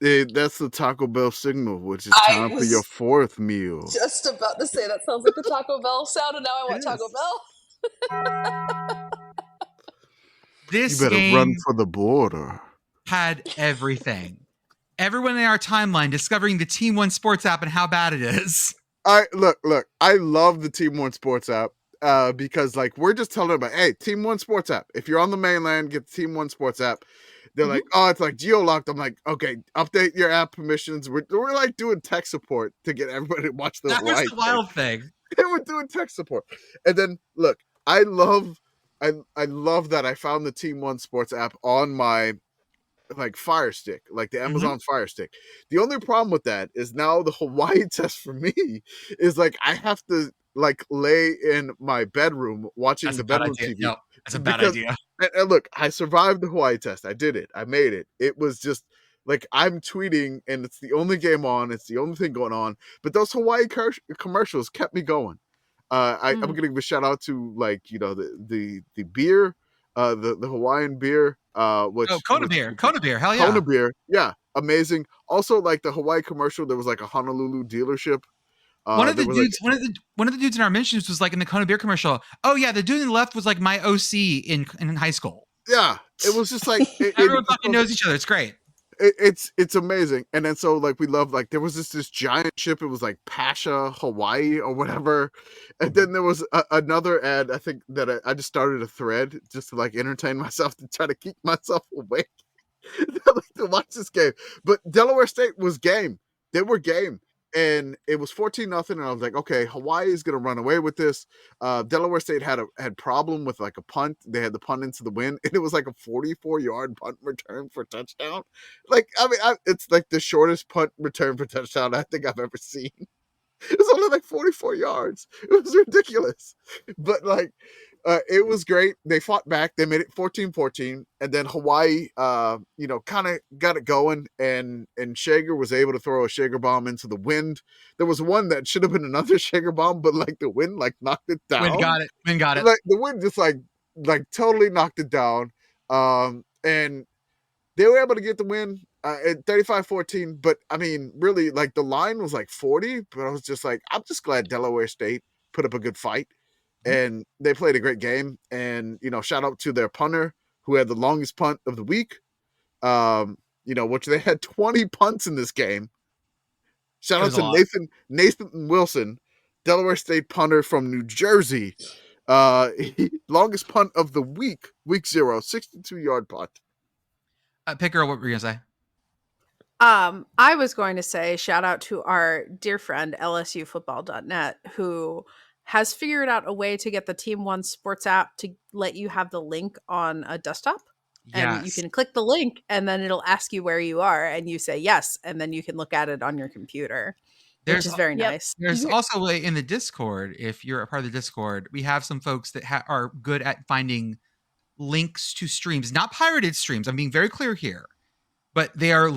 That's the Taco Bell signal, which is time for your fourth meal. Just about to say that sounds like the Taco Bell sound, and now I want Taco Bell. This you better game run for the border. Had everything. Everyone in our timeline discovering the Team One Sports app and how bad it is. Look. I love the Team One Sports app. Because like we're just telling about, hey, Team One Sports app. If you're on the mainland, get the Team One Sports app. They're like, oh, it's like geo-locked. I'm like, okay, update your app permissions. We're like doing tech support to get everybody to watch the That was the wild thing. They were doing tech support. And then look, I love that I found the Team One Sports app on my like Fire Stick, like the Amazon Fire Stick. The only problem with that is now the Hawaii test for me is like I have to like lay in my bedroom watching the bedroom TV. No, that's a bad idea. And look, I survived the Hawaii test. I did it. I made it. It was just like I'm tweeting and it's the only game on. It's the only thing going on. But those Hawaii commercials kept me going. I'm going to give a shout out to like, the beer, the Hawaiian beer. Kona beer. Hell yeah. Kona beer. Yeah. Amazing. Also like the Hawaii commercial, there was like a Honolulu dealership. One of the dudes in our mentions was like in the Kona beer commercial. Oh yeah, the dude on the left was like my OC in high school. Yeah, it was just like everyone fucking knows each other. It's great. It's amazing. And then so like we love like there was this giant ship. It was like Pasha Hawaii or whatever. And then there was another ad. I think that I just started a thread just to like entertain myself to try to keep myself awake to watch this game. But Delaware State was game. They were game. And it was 14-0, and I was like, okay, Hawaii is gonna run away with this. Delaware State had problem with like a punt. They had the punt into the wind, and it was like a 44-yard punt return for touchdown. Like, I mean, it's like the shortest punt return for touchdown I think I've ever seen. It was only like 44 yards. It was ridiculous. But like, it was great. They fought back. They made it 14-14. And then Hawaii, kind of got it going. And Shager was able to throw a Shager bomb into the wind. There was one that should have been another Shager bomb, but like the wind like knocked it down. Wind got it. Like the wind just like totally knocked it down. And they were able to get the win at 35-14. But I mean, really, like the line was like 40. But I was just like, I'm just glad Delaware State put up a good fight, and they played a great game. And shout out to their punter who had the longest punt of the week. Which they had 20 punts in this game. Shout out to Nathan Wilson, Delaware State punter from New Jersey. Longest punt of the week 0, 62-yard punt. Pitt Girl, what were you gonna say? I was going to say shout out to our dear friend LSUfootball.net, who has figured out a way to get the Team One Sports app to let you have the link on a desktop. And you can click the link and then it'll ask you where you are and you say yes, and then you can look at it on your computer, which is very nice. There's also in the Discord, if you're a part of the Discord, we have some folks that are good at finding links to streams, not pirated streams. I'm being very clear here, but they are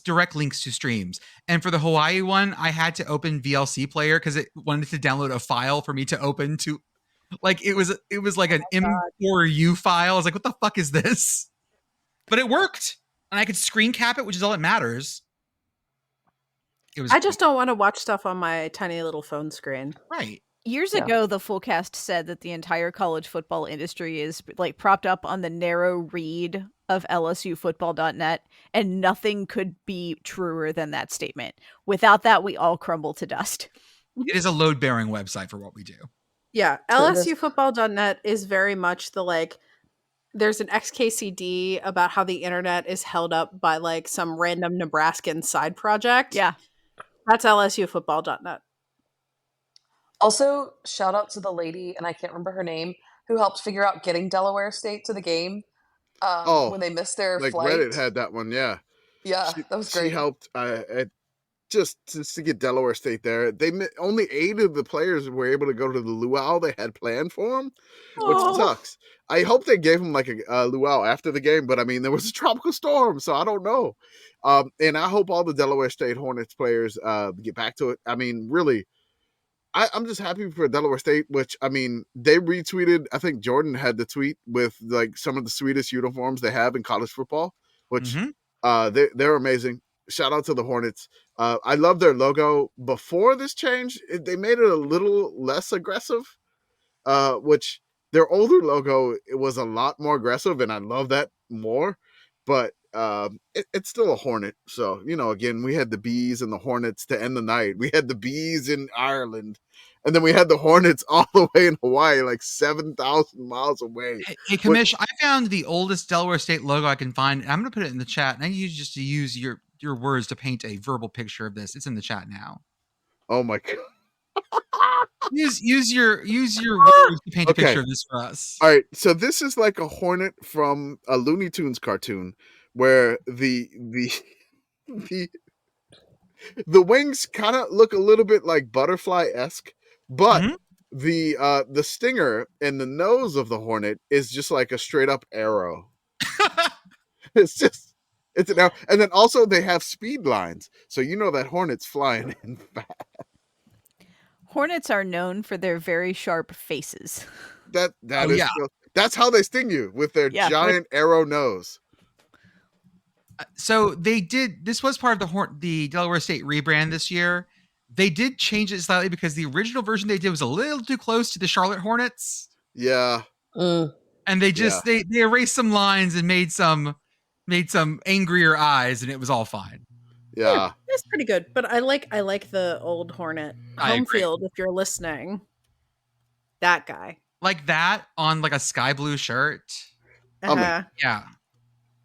direct links to streams. And for the Hawaii one, I had to open VLC Player because it wanted to download a file for me to open to, like, it was like an M4U file. I was like, what the fuck is this? But it worked, and I could screen cap it, which is all that matters. I just don't want to watch stuff on my tiny little phone screen. Right. Years ago, the Fullcast said that the entire college football industry is like propped up on the narrow read of LSUfootball.net, and nothing could be truer than that statement. Without that, we all crumble to dust. It is a load-bearing website for what we do. Yeah, LSUfootball.net is very much the like. There's an XKCD about how the internet is held up by like some random Nebraskan side project. Yeah, that's LSUfootball.net. Also, shout out to the lady, and I can't remember her name, who helped figure out getting Delaware State to the game when they missed their flight. Reddit had that one, yeah. Yeah, that was great. She helped just to get Delaware State there. Only 8 of the players were able to go to the luau they had planned for them, which sucks. I hope they gave them like a luau after the game, but I mean, there was a tropical storm, so I don't know. And I hope all the Delaware State Hornets players get back to it. I mean, really, I'm just happy for Delaware State, which, I mean, they retweeted, I think Jordan had the tweet with like some of the sweetest uniforms they have in college football, which they're amazing. Shout out to the Hornets. I love their logo. Before this change, they made it a little less aggressive, which their older logo, it was a lot more aggressive, and I love that more. But it's still a Hornet. So, again, we had the Bees and the Hornets to end the night. We had the Bees in Ireland, and then we had the Hornets all the way in Hawaii, like 7,000 miles away. Hey, Commish, I found the oldest Delaware State logo I can find. I'm going to put it in the chat, and I need you to use your words to paint a verbal picture of this. It's in the chat now. Oh my God. Use your words to paint a picture of this for us. All right, so this is like a Hornet from a Looney Tunes cartoon where the wings kind of look a little bit like butterfly-esque, but the stinger and the nose of the Hornet is just like a straight up arrow. It's an arrow. And then also they have speed lines, so that Hornet's flying in fast. Hornets are known for their very sharp faces. That's how they sting you, with their giant arrow nose. So this was part of the Delaware State rebrand this year. They did change it slightly because the original version they did was a little too close to the Charlotte Hornets. Yeah. And they just they erased some lines and made some angrier eyes, and it was all fine. Yeah, it's pretty good. But I like the old Hornet home field. If you're listening, that guy like that on like a sky blue shirt.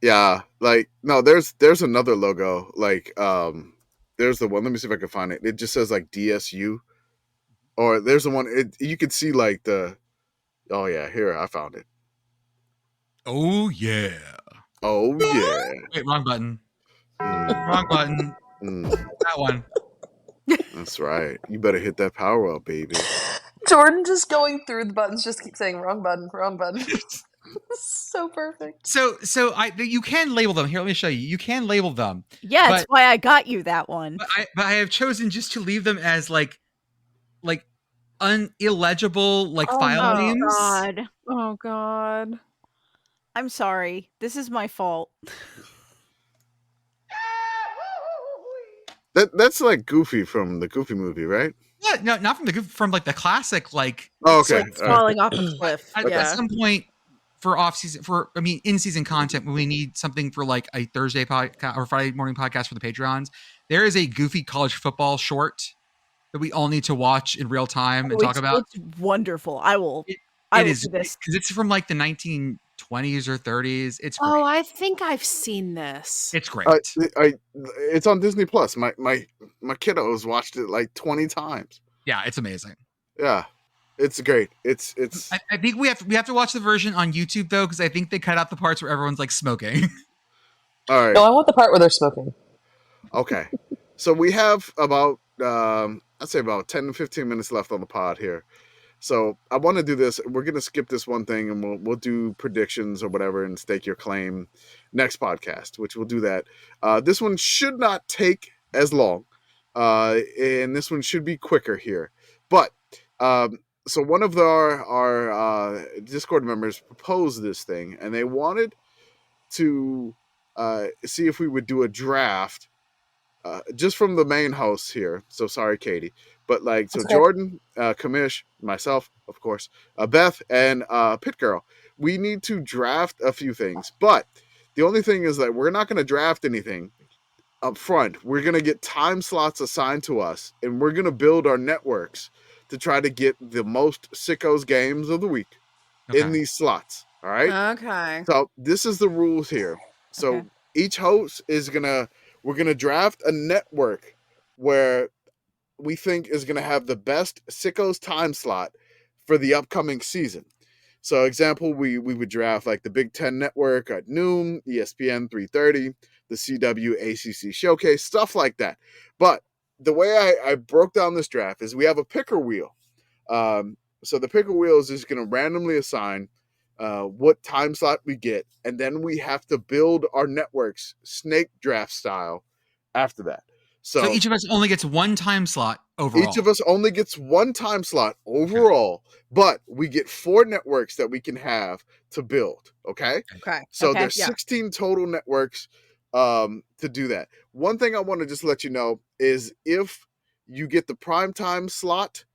Yeah. Like no, there's another logo. Like there's the one. Let me see if I can find it. It just says like DSU, or there's the one. You can see like the. Oh yeah, here I found it. Oh yeah. Wait, wrong button. Wrong button. That one. That's right. You better hit that power up, baby. Jordan just going through the buttons, just keep saying wrong button, wrong button. So perfect. So you can label them. Here, let me show you. You can label them. Yeah, that's why I got you that one. But I have chosen just to leave them as like illegible file names. God. Oh God. I'm sorry. This is my fault. That's like Goofy from the Goofy movie, right? Yeah, no, not from the classic Oh, okay. Falling off a cliff. At some point for in-season content, when we need something for like a Thursday podcast or Friday morning podcast for the Patreons, there is a Goofy college football short that we all need to watch in real time and talk about. It's wonderful. I will do this because it's from like the 1920s or 30s. It's great. I think I've seen this. It's great. It's on Disney Plus. My kiddos watched it like 20 times. Yeah, it's amazing. Yeah, it's great. It's. I think we have to watch the version on YouTube though, because I think they cut out the parts where everyone's like smoking. All right. No, I want the part where they're smoking. Okay, so we have about I'd say about 10 to 15 minutes left on the pod here. So I want to do this. We're going to skip this one thing and we'll do predictions or whatever and stake your claim next podcast, which we'll do that. This one should not take as long. And this one should be quicker here. But so one of our Discord members proposed this thing and they wanted to see if we would do a draft just from the main hosts here. So sorry, Katie. But so okay. Jordan, Commish, myself, of course, Beth, and Pitt Girl, we need to draft a few things. But the only thing is that we're not going to draft anything up front. We're going to get time slots assigned to us, and we're going to build our networks to try to get the most Sickos games of the week in these slots. All right? Okay. So this is the rules here. So each host is we're going to draft a network where we think is going to have the best Sickos time slot for the upcoming season. So example, we would draft like the Big Ten Network at noon, ESPN 3:30, the CW ACC Showcase, stuff like that. But the way I broke down this draft is we have a picker wheel. So the picker wheel is just going to randomly assign what time slot we get, and then we have to build our networks snake draft style after that. So each of us only gets one time slot overall. Each of us only gets one time slot overall, but we get 4 networks that we can have to build. Okay. So there's 16 total networks to do that. One thing I want to just let you know is if you get the primetime slot,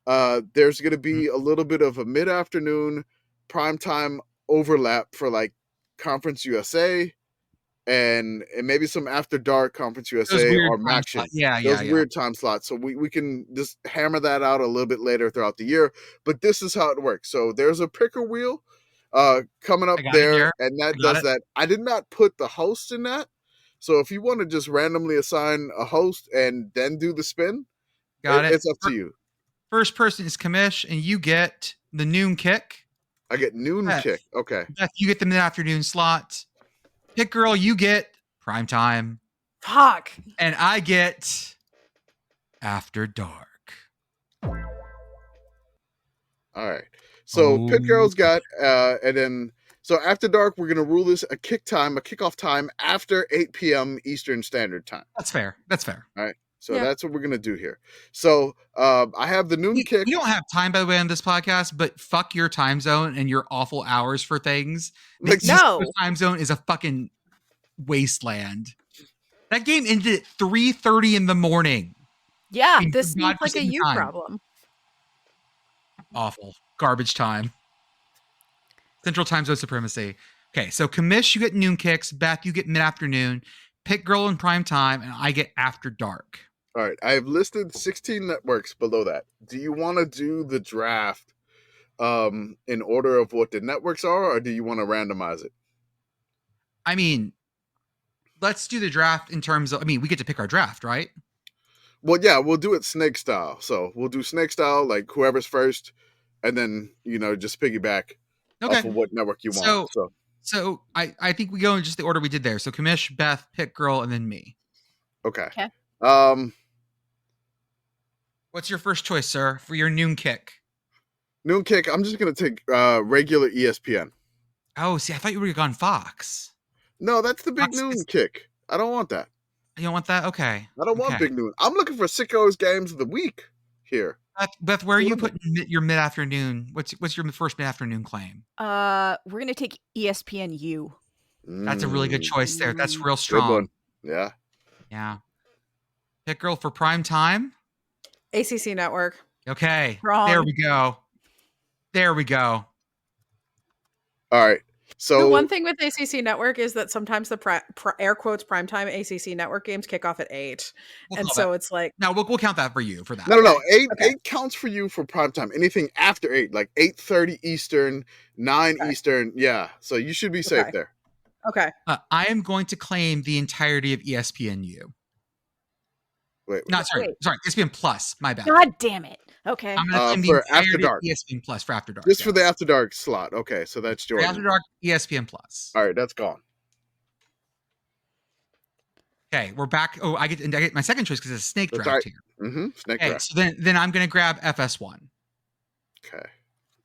there's going to be a little bit of a mid-afternoon primetime overlap for like Conference USA and maybe some after dark Conference USA or Maction. Those weird time slots. So we can just hammer that out a little bit later throughout the year. But this is how it works. So there's a picker wheel coming up there, and that does that. I did not put the host in that. So if you want to just randomly assign a host and then do the spin, it's up to you. First person is Commish, and you get the noon kick. I get noon kick. Okay. Beth, you get the mid-afternoon slot. Pitt Girl, you get prime time. Fuck. And I get after dark. All right. So Pitt Girl's got, and then, so after dark, we're going to rule this a kickoff time after 8 p.m. Eastern Standard Time. That's fair. All right. So that's what we're going to do here. So I have the noon kick. We don't have time, by the way, on this podcast, but fuck your time zone and your awful hours for things. The East Coast time zone is a fucking wasteland. That game ended at 3:30 in the morning. Yeah, this seems like a you problem. Awful. Garbage time. Central time zone supremacy. Okay, so Commish, you get noon kicks. Beth, you get mid-afternoon. Pitt Girl in prime time, and I get after dark. All right, I have listed 16 networks below that. Do you want to do the draft in order of what the networks are, or do you want to randomize it? I mean, let's do the draft in terms of, we get to pick our draft, right? Well, yeah, we'll do it snake style. So we'll do snake style, like whoever's first, and then, just piggyback off of what network you want. So I think we go in just the order we did there. So Commish, Beth, Pitt Girl, and then me. Okay. What's your first choice, sir, for your noon kick? Noon kick. I'm just gonna take regular ESPN. Oh, see, I thought you would have gone Fox. No, that's the big Fox noon is- kick. I don't want that. You don't want that? Okay. I don't want big noon. I'm looking for Sickos games of the week here. Beth, where are you putting your mid-afternoon? What's your first mid-afternoon claim? We're gonna take ESPNU. That's a really good choice there. That's real Good strong. one. Yeah. Yeah. Pitt Girl for prime time. ACC Network. Okay. Wrong. There we go. There we go. All right. So The one thing with ACC Network is that sometimes the air quotes primetime ACC Network games kick off at 8, We'll and call so that. it's like No, we'll count that for you for that. No. Eight counts for you for prime time. Anything after 8, like 8:30 Eastern, 9 Eastern. Yeah. So you should be safe there. okay. I am going to claim the entirety of ESPNU. Wait. No, sorry, ESPN Plus. My bad. God damn it. Okay. I'm going to claim the for entirety After Dark. of ESPN Plus for After Dark. Just for the After Dark slot. Okay, so that's For Jordan. After Dark, ESPN Plus. All right, that's gone. Okay, we're back. Oh, I get my second choice because it's a snake That's draft right. here. Mm-hmm. Snake Okay, draft. so then I'm going to grab FS1. Okay.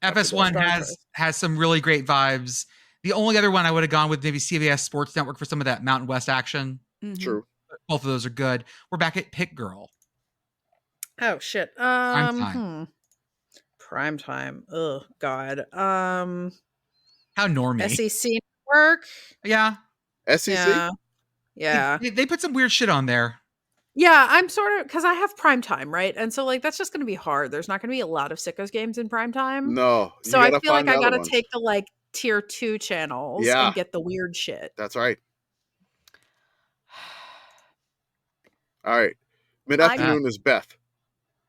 FS1 has some really great vibes. The only other one I would have gone with maybe CBS Sports Network for some of that Mountain West action. Mhm. True. Both of those are good. We're back at Pitt Girl. Oh shit. Prime time. Prime time. Oh god. How normie. SEC Network. Yeah. SEC? Yeah. They put some weird shit on there. Yeah, I'm sort of because I have prime time, right? And so like that's just gonna be hard. There's not gonna be a lot of Sickos games in prime time. No. you So I gotta feel like find I the other gotta ones. take the like tier 2 channels Yeah. and get the weird shit. That's right. All right. Mid-afternoon is Beth.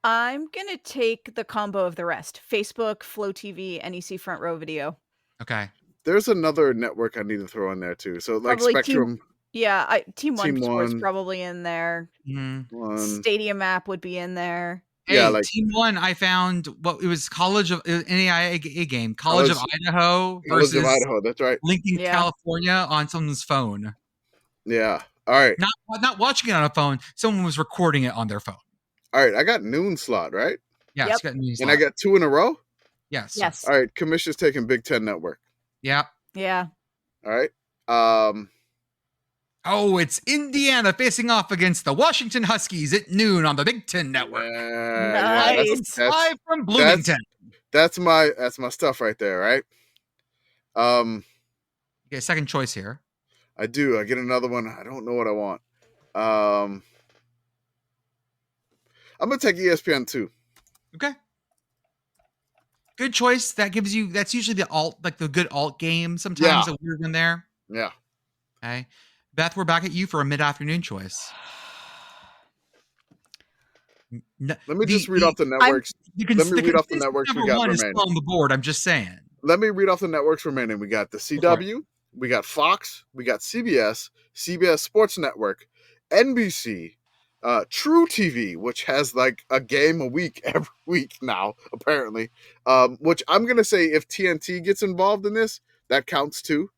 I'm gonna take the combo of the rest: Facebook, Flow TV, NEC Front Row Video. Okay. There's another network I need to throw in there too. So like Probably Spectrum. Team One Team Sports One. probably in there. One. Stadium app would be in there. Hey, Yeah, like- Team One, I found what it was College of NAIA game, College of Idaho College versus of Idaho. That's right. Lincoln, Yeah. California on someone's phone. Yeah. All right. Not watching it on a phone. Someone was recording it on their phone. All right. I got noon slot, right? Yes, Yep. got news And I live. got 2 in a row. Yes. Yes. All right. Commish is taking Big Ten Network. Yeah. Yeah. All right. Oh, it's Indiana facing off against the Washington Huskies at noon on the Big Ten Network. Nice. Live from Bloomington. That's my stuff right there, right? Okay, second choice here. I do. I get another one. I don't know what I want. I'm gonna take ESPN 2. Okay. Good choice. That's usually the alt, like the good alt game. Sometimes Yeah. a weird one there. Yeah. Okay. Beth, we're back at you for a mid-afternoon choice. Let me just read off the networks. Let me read off the networks we got one is remaining. still on the board. I'm just saying. Let me read off the networks remaining. We got the CW, we got Fox, we got CBS, CBS Sports Network, NBC, True TV, which has like a game a week every week now, apparently. Which I'm gonna say if TNT gets involved in this, that counts too.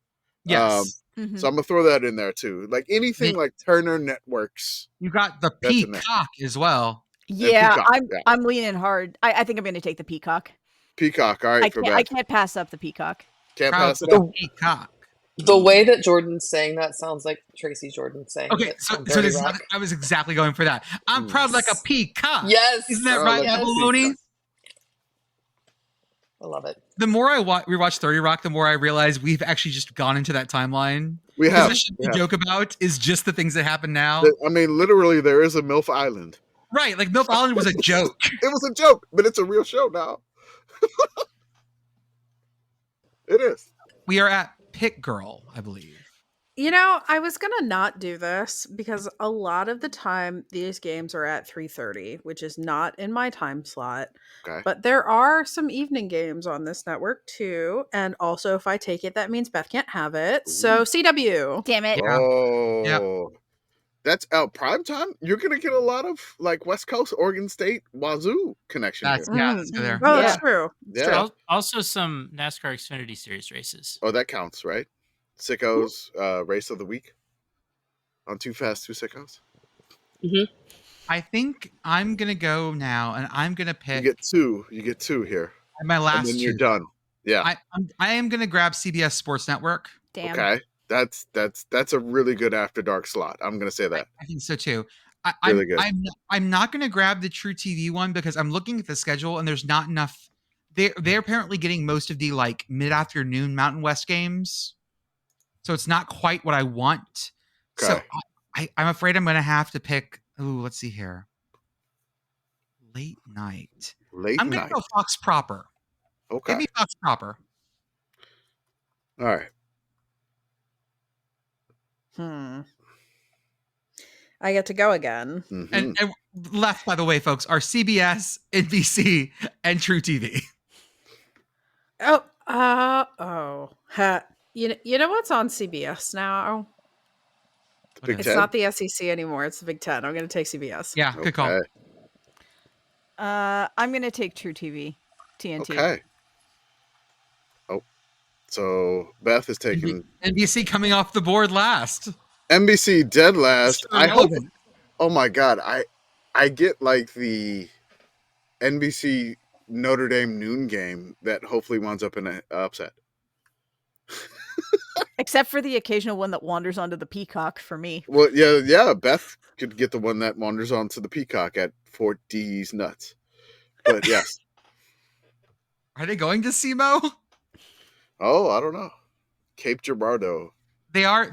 Yes. So I'm gonna throw that in there too. Like anything like Turner Networks. You got the That's in there. Peacock as well. Yeah, Peacock, I'm leaning hard. I think I'm going to take the Peacock. Peacock. All right, I can't pass up the Peacock. Can't Proud pass it for up. Peacock. The way that Jordan's saying that sounds like Tracy Jordan saying Okay, it so on Dirty this, Rock. I was exactly going for that. I'm proud like a peacock. Yes. Isn't that Proud right, like a Abalone? peacock. I love it. The more I rewatch 30 Rock, the more I realize we've actually just gone into that timeline. We Because have. the shit we joke about is just the things that happen now. I mean, literally, there is a MILF Island. Right, like MILF Island was a joke. It was a joke, but it's a real show now. It is. We are at Pitt Girl, I believe. You know, I was gonna not do this because a lot of the time these games are at 3:30, which is not in my time slot. Okay. But there are some evening games on this network too, and also if I take it, that means Beth can't have it. So CW. Damn it. Yeah. Oh, that's out prime time. You're gonna get a lot of like West Coast, Oregon State, Wazoo connection. That's here. yeah, that's good there. Oh, Yeah. that's true. Yeah. Also, some NASCAR Xfinity Series races. Oh, that counts, right? Sickos race of the week on Too Fast, Too Sickos. I think I'm gonna go now, and I'm gonna pick. You get two here. My last. And then you're two. done. Yeah. I am gonna grab CBS Sports Network. Damn. Okay. That's a really good after dark slot. I'm gonna say that. I think so too. Really good. I'm not gonna grab the True TV one because I'm looking at the schedule and there's not enough. They're apparently getting most of the like mid-afternoon Mountain West games, so it's not quite what I want. Okay. So I'm afraid I'm gonna have to pick. Ooh, let's see here. Late night. I'm gonna go Fox proper. Okay. Give me Fox proper. All right. I get to go again. Mm-hmm. And left, by the way, folks, are CBS, NBC, and True TV. You know what's on CBS now? Big It's 10? not the SEC anymore. It's the Big Ten. I'm going to take CBS. Yeah, good call. I'm going to take True TV, TNT. Okay. Oh, so Beth is taking NBC coming off the board last. NBC dead last. I hope. Oh my God, I get like the NBC Notre Dame noon game that hopefully winds up in an upset. Except for the occasional one that wanders onto the Peacock for me. Well, yeah. Beth could get the one that wanders onto the Peacock at Fort D's nuts. But yes. Are they going to SEMO? Oh, I don't know. Cape Girardeau. They are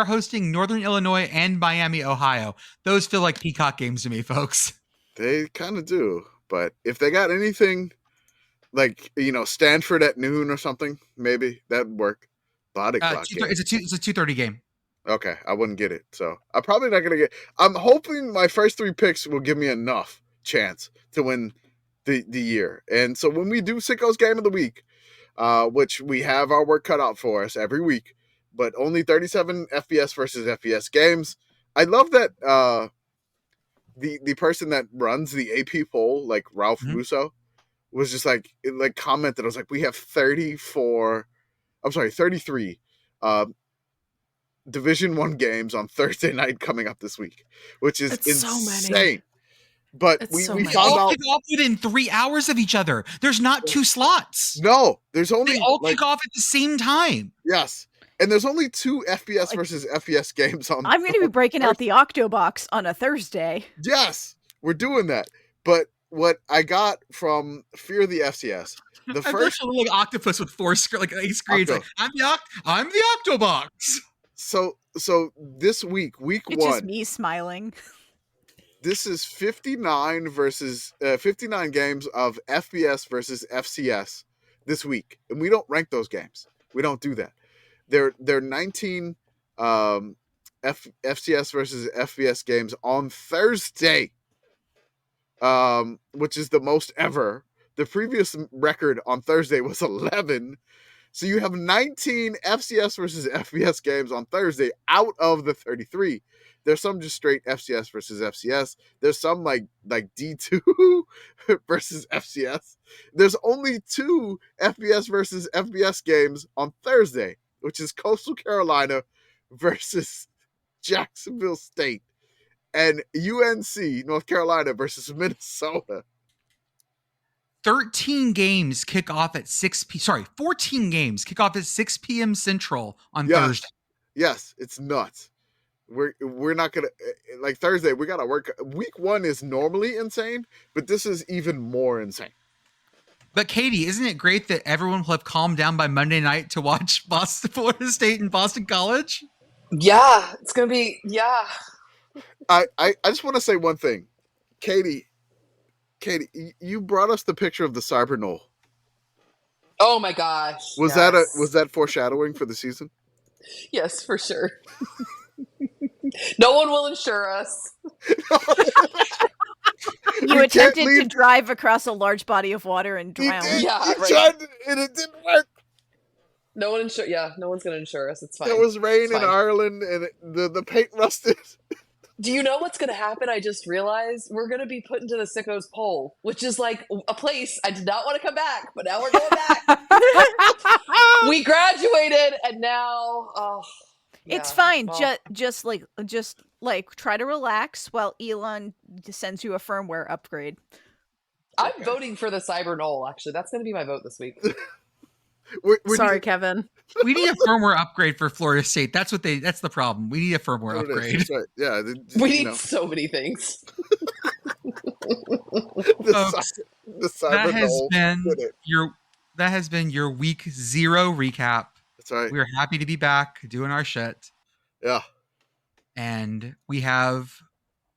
hosting Northern Illinois and Miami, Ohio. Those feel like Peacock games to me, folks. They kind of do. But if they got anything like, Stanford at noon or something, maybe that'd work. Body clock game. It's a 2:30 game. Okay, I wouldn't get it. So I'm probably not going to get. I'm hoping my first three picks will give me enough chance to win the year. And so when we do Sickos Game of the Week, which we have our work cut out for us every week, but only 37 FBS versus FBS games. I love that the person that runs the AP poll, like Ralph Russo, was just like commented. I was like, we have 33 Division I games on Thursday night coming up this week, which is insane. So many. But we found out kick off within 3 hours of each other. There's not two slots. No, there's only they all kick off at the same time. Yes. And there's only two FBS versus FBS games on. I'm going to be breaking out the Octobox on a Thursday. Yes, we're doing that. But what I got from Fear the FCS, the first like octopus with four eight screens. Like, I'm the Octobox. So this week it's 1. It's just me smiling. This is 59 games of FBS versus FCS this week, and we don't rank those games. We don't do that. They're 19 FCS versus FBS games on Thursday, which is the most ever. The previous record on Thursday was 11. So you have 19 FCS versus FBS games on Thursday out of the 33. There's some just straight FCS versus FCS. There's some like D2 versus FCS. There's only 2 FBS versus FBS games on Thursday, which is Coastal Carolina versus Jacksonville State and UNC, North Carolina versus Minnesota. 13 games kick off at 14 games kick off at 6 p.m. Central on Thursday. Yes, it's nuts. We're not gonna like Thursday. We gotta work. Week 1 is normally insane, but this is even more insane. But Katie, isn't it great that everyone will have calmed down by Monday night to watch Florida State and Boston College? Yeah, it's gonna be. Yeah. I just want to say one thing, Katie, you brought us the picture of the Cyber Knoll. Oh my gosh! Was that foreshadowing for the season? Yes, for sure. No one will insure us. You attempted to drive across a large body of water and drown. Yeah, right. And it didn't work. No one no one's gonna insure us. It's fine. There was rain in Ireland, and the paint rusted. Do you know what's going to happen? I just realized we're going to be put into the Sickos poll, which is like a place I did not want to come back, but now we're going back. We graduated, and now, it's fine. Well, just like try to relax while Elon sends you a firmware upgrade. I'm voting for the Cyber Knoll, actually. That's going to be my vote this week. Sorry, Kevin. We need a firmware upgrade for Florida State. That's the problem. We need a firmware upgrade. That's right. Yeah. We need so many things. The Cyber Knoll. That has been your week 0 recap. That's right. We're happy to be back doing our shit. Yeah. And we have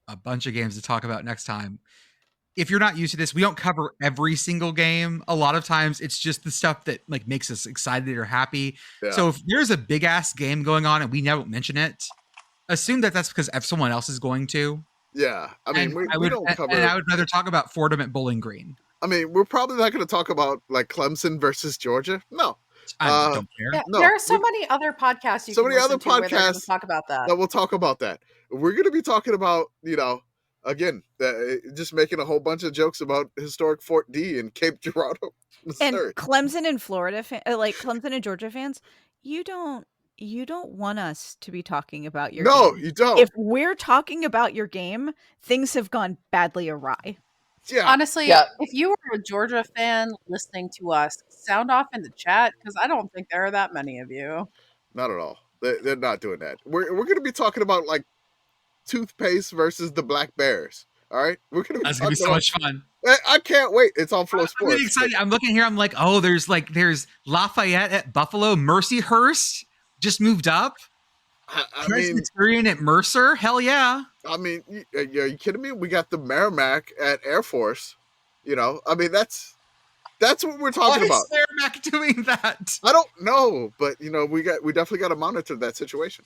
a bunch of games to talk about next time. If you're not used to this, we don't cover every single game. A lot of times it's just the stuff that like makes us excited or happy. Yeah. So if there's a big ass game going on and we never mention it, assume that that's because someone else is going to. Yeah. I mean, we don't cover. And I would rather talk about Fordham at Bowling Green. I mean, we're probably not going to talk about like Clemson versus Georgia. No. I don't care. Yeah, no, there are so many other podcasts you can listen to where they're going to talk about that. We'll talk about that. We're going to be talking about, again, just making a whole bunch of jokes about historic Fort D in Cape Girardeau, Missouri. And Clemson and Florida, Clemson and Georgia fans, you don't want us to be talking about your game. No, you don't. If we're talking about your game, things have gone badly awry. Yeah. Honestly, if you were a Georgia fan listening to us, sound off in the chat because I don't think there are that many of you. Not at all. They're not doing that. We're going to be talking about like toothpaste versus the Black Bears. All right, that's gonna be so much fun. I can't wait. It's on Flow Sports. I'm really excited. I'm looking here. I'm like, oh, there's Lafayette at Buffalo. Mercyhurst just moved up. I mean, Presbyterian at Mercer. Hell yeah. I mean, are you kidding me? We got the Merrimack at Air Force. I mean, that's what we're talking about. Why is Merrimack doing that? I don't know, but we definitely got to monitor that situation.